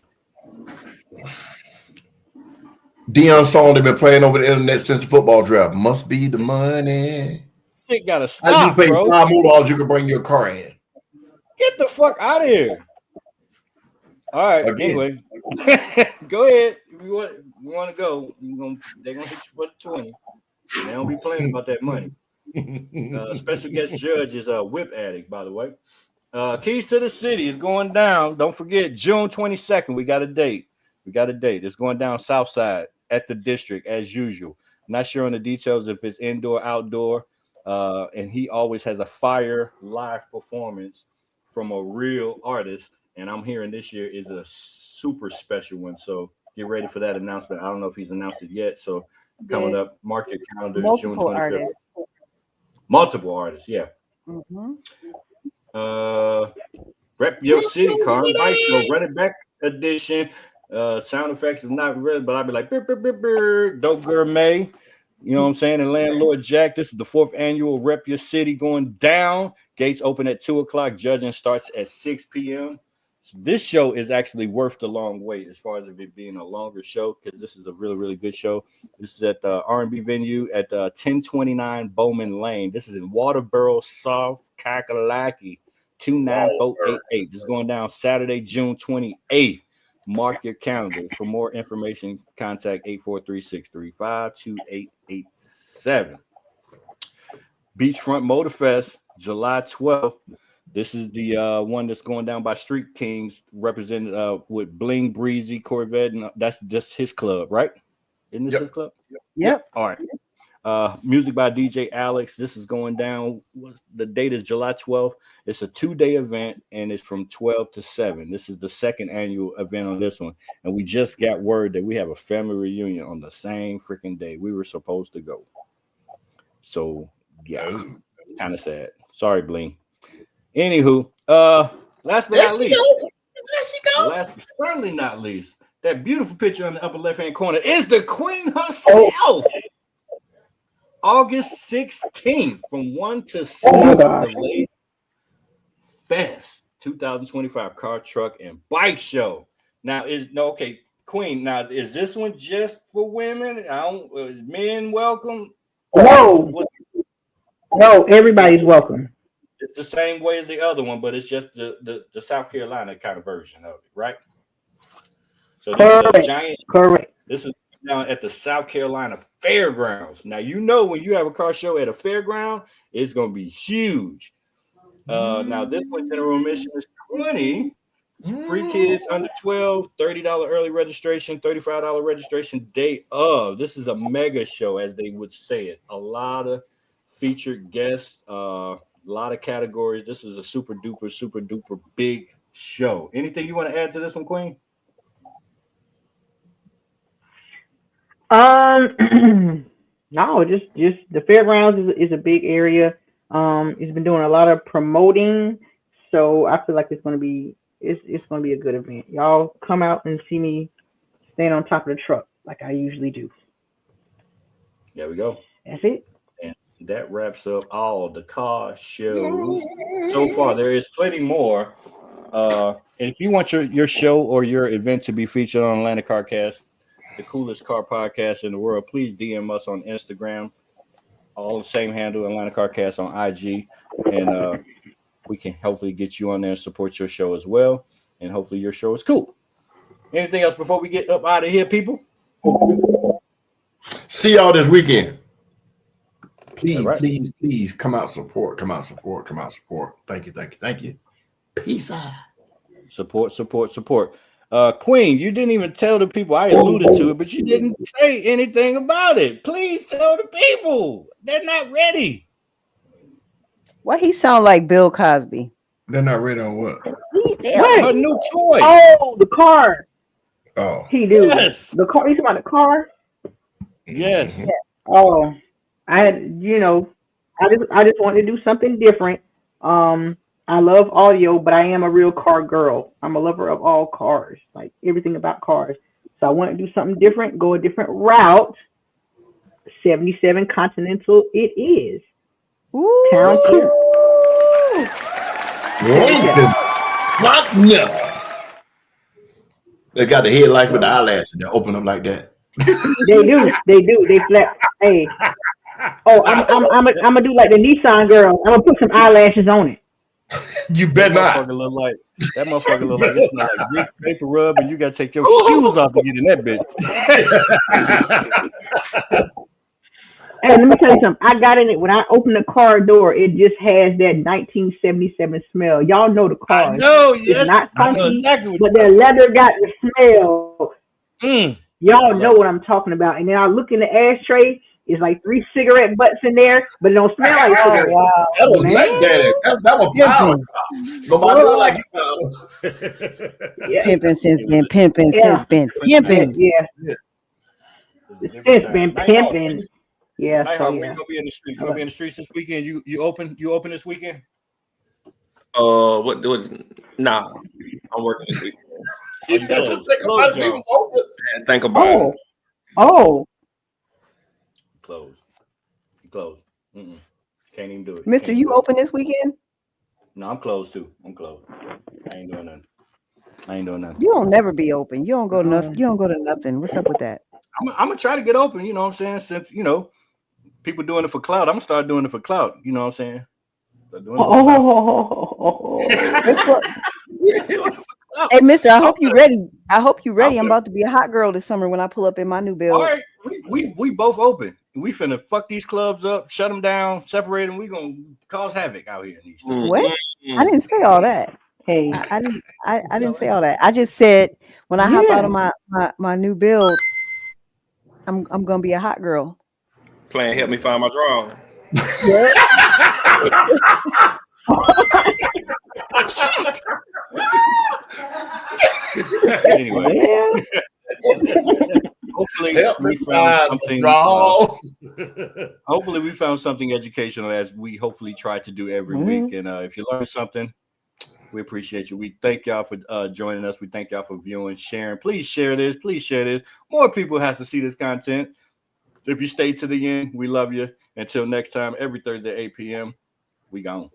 you. Dion's song they've been playing over the internet since the football draft. Must be the money. Shit gotta stop, I bro. $5 more you can bring your car in. Get the fuck out of here. All right. Anyway, go ahead. If you want to go, they're gonna hit you for the 20. They don't be playing about that money. Special guest judge is a whip addict, by the way. Keys to the City is going down. Don't forget, June 22nd. We got a date. It's going down South Side at the district as usual. Not sure on the details if it's indoor, outdoor. And he always has a fire live performance from a real artist. And I'm hearing this year is a super special one. So get ready for that announcement. I don't know if he's announced it yet. So coming up, mark your calendars, June 25th. Multiple artists, yeah. Rep Your City Car and Bike Show, Run It Back edition. Sound effects is not real, but I'll be like, burr, burr, burr, burr. Dope Gourmet. You know what I'm saying? And Landlord Jack. This is the 4th annual Rep Your City going down. Gates open at 2 o'clock. Judging starts at 6 p.m. So this show is actually worth the long wait as far as it being a longer show, because this is a really, really good show. This is at the R&B venue at 1029 Bowman Lane. This is in Waterboro, South Kakalaki, 29488. This is going down Saturday, June 28th. Mark your calendars. For more information, contact 843-635-2887. Beachfront Motor Fest, July 12th. This is the one that's going down by Street Kings, represented with Bling, Breezy, Corvette, and that's just his club, right? Isn't this his club? Yep. All right. Music by DJ Alex. This is going down. The date is July 12th. It's a 2-day event, and it's from 12 to 7. This is the 2nd annual event on this one, and we just got word that we have a family reunion on the same freaking day we were supposed to go. So yeah, kind of sad. Sorry, Bling. Anywho, last but not least, last but certainly not least, that beautiful picture on the upper left-hand corner is the Queen herself. August 16th from 1 to 6, the Ladies Fest 2025 Car, Truck, and Bike Show. Now Queen. Now is this one just for women? Is men welcome? No, everybody's welcome. It's the same way as the other one, but it's just the South Carolina kind of version of it, right? So this is a giant. Correct. This is down at the South Carolina Fairgrounds. Now, you know, when you have a car show at a fairground, it's going to be huge. Now, this one general admission is $20. Free kids under 12, $30 early registration, $35 registration day of. This is a mega show, as they would say it. A lot of featured guests, a lot of categories. This is a super duper big show. Anything you want to add to this one, Queen? No, just the fairgrounds is a big area. It's been doing a lot of promoting, so I feel like it's gonna be a good event. Y'all come out and see me stand on top of the truck like I usually do. There we go. That's it. And that wraps up all the car shows so far. There is plenty more. And if you want your show or your event to be featured on Atlanta CarCast, the coolest car podcast in the world, please DM us on Instagram. All the same handle, Atlanta CarCast on IG. And we can hopefully get you on there and support your show as well. And hopefully your show is cool. Anything else before we get up out of here, people? See y'all this weekend. Please, right. please come out support. Come out support. Thank you. Peace out. Support. Queen, you didn't even tell the people. I alluded to it, but you didn't say anything about it. Please tell the people. They're not ready. Why he sound like Bill Cosby? They're not ready on what? A new toy. Oh, the car. Oh, he do. Yes. The car. You talking about the car? Yes. Yeah. Oh, I just wanted to do something different. I love audio, but I am a real car girl. I'm a lover of all cars, like everything about cars. So I want to do something different, go a different route. 77 Continental it is. Ooh. Town 2. What? No. They got the headlights with the eyelashes that open up like that. They do. They flap. Hey. Oh, I'm gonna do like the Nissan girl. I'm gonna put some eyelashes on it. You bet not. That motherfucker look like it's not like paper rub, and you gotta take your shoes off to get in that bitch. Hey, let me tell you something. I got in it when I opened the car door. It just has that 1977 smell. Y'all know the car. I know, yes. It's not funky, exactly but the leather got the smell. Mm. Y'all know what I'm talking about. And then I look in the ashtray. It's like 3 cigarette butts in there, but it don't smell like cigarettes. Wow. That was like that. That was power. Nobody look like you. Yeah. Pimping since been pimping since been pimping. Yeah. It's been pimping. Yeah. Nighthawk, So we yeah. gonna be in the streets. You gonna be in the streets this weekend? You open this weekend? What was? Nah, I'm working this week. Oh, you closed, y'all. Think about it. Oh. Closed. You closed. Can't even do it. Mister, you open this weekend? No, I'm closed too. I'm closed. I ain't doing nothing. You don't never be open. You don't go to You don't go to nothing. What's up with that? I'm gonna try to get open. You know what I'm saying? Since people doing it for clout, I'm gonna start doing it for clout. You know what I'm saying? Hey, Mister, I hope you ready. I'm about to be a hot girl this summer when I pull up in my new build. All right, we both open. We finna fuck these clubs up, shut them down, separate them. We gonna cause havoc out here in these streets. What? I didn't say all that. Hey, I didn't say all that. I just said when I hop out of my new build, I'm gonna be a hot girl. Playing help me find my draw. Anyway, hopefully we found something. Hopefully we found something educational, as we hopefully try to do every week. And if you learn something, we appreciate you. We thank y'all for joining us. We thank y'all for viewing, sharing. Please share this. More people has to see this content. If you stay to the end, we love you. Until next time, every Thursday, 8 p.m., we gone.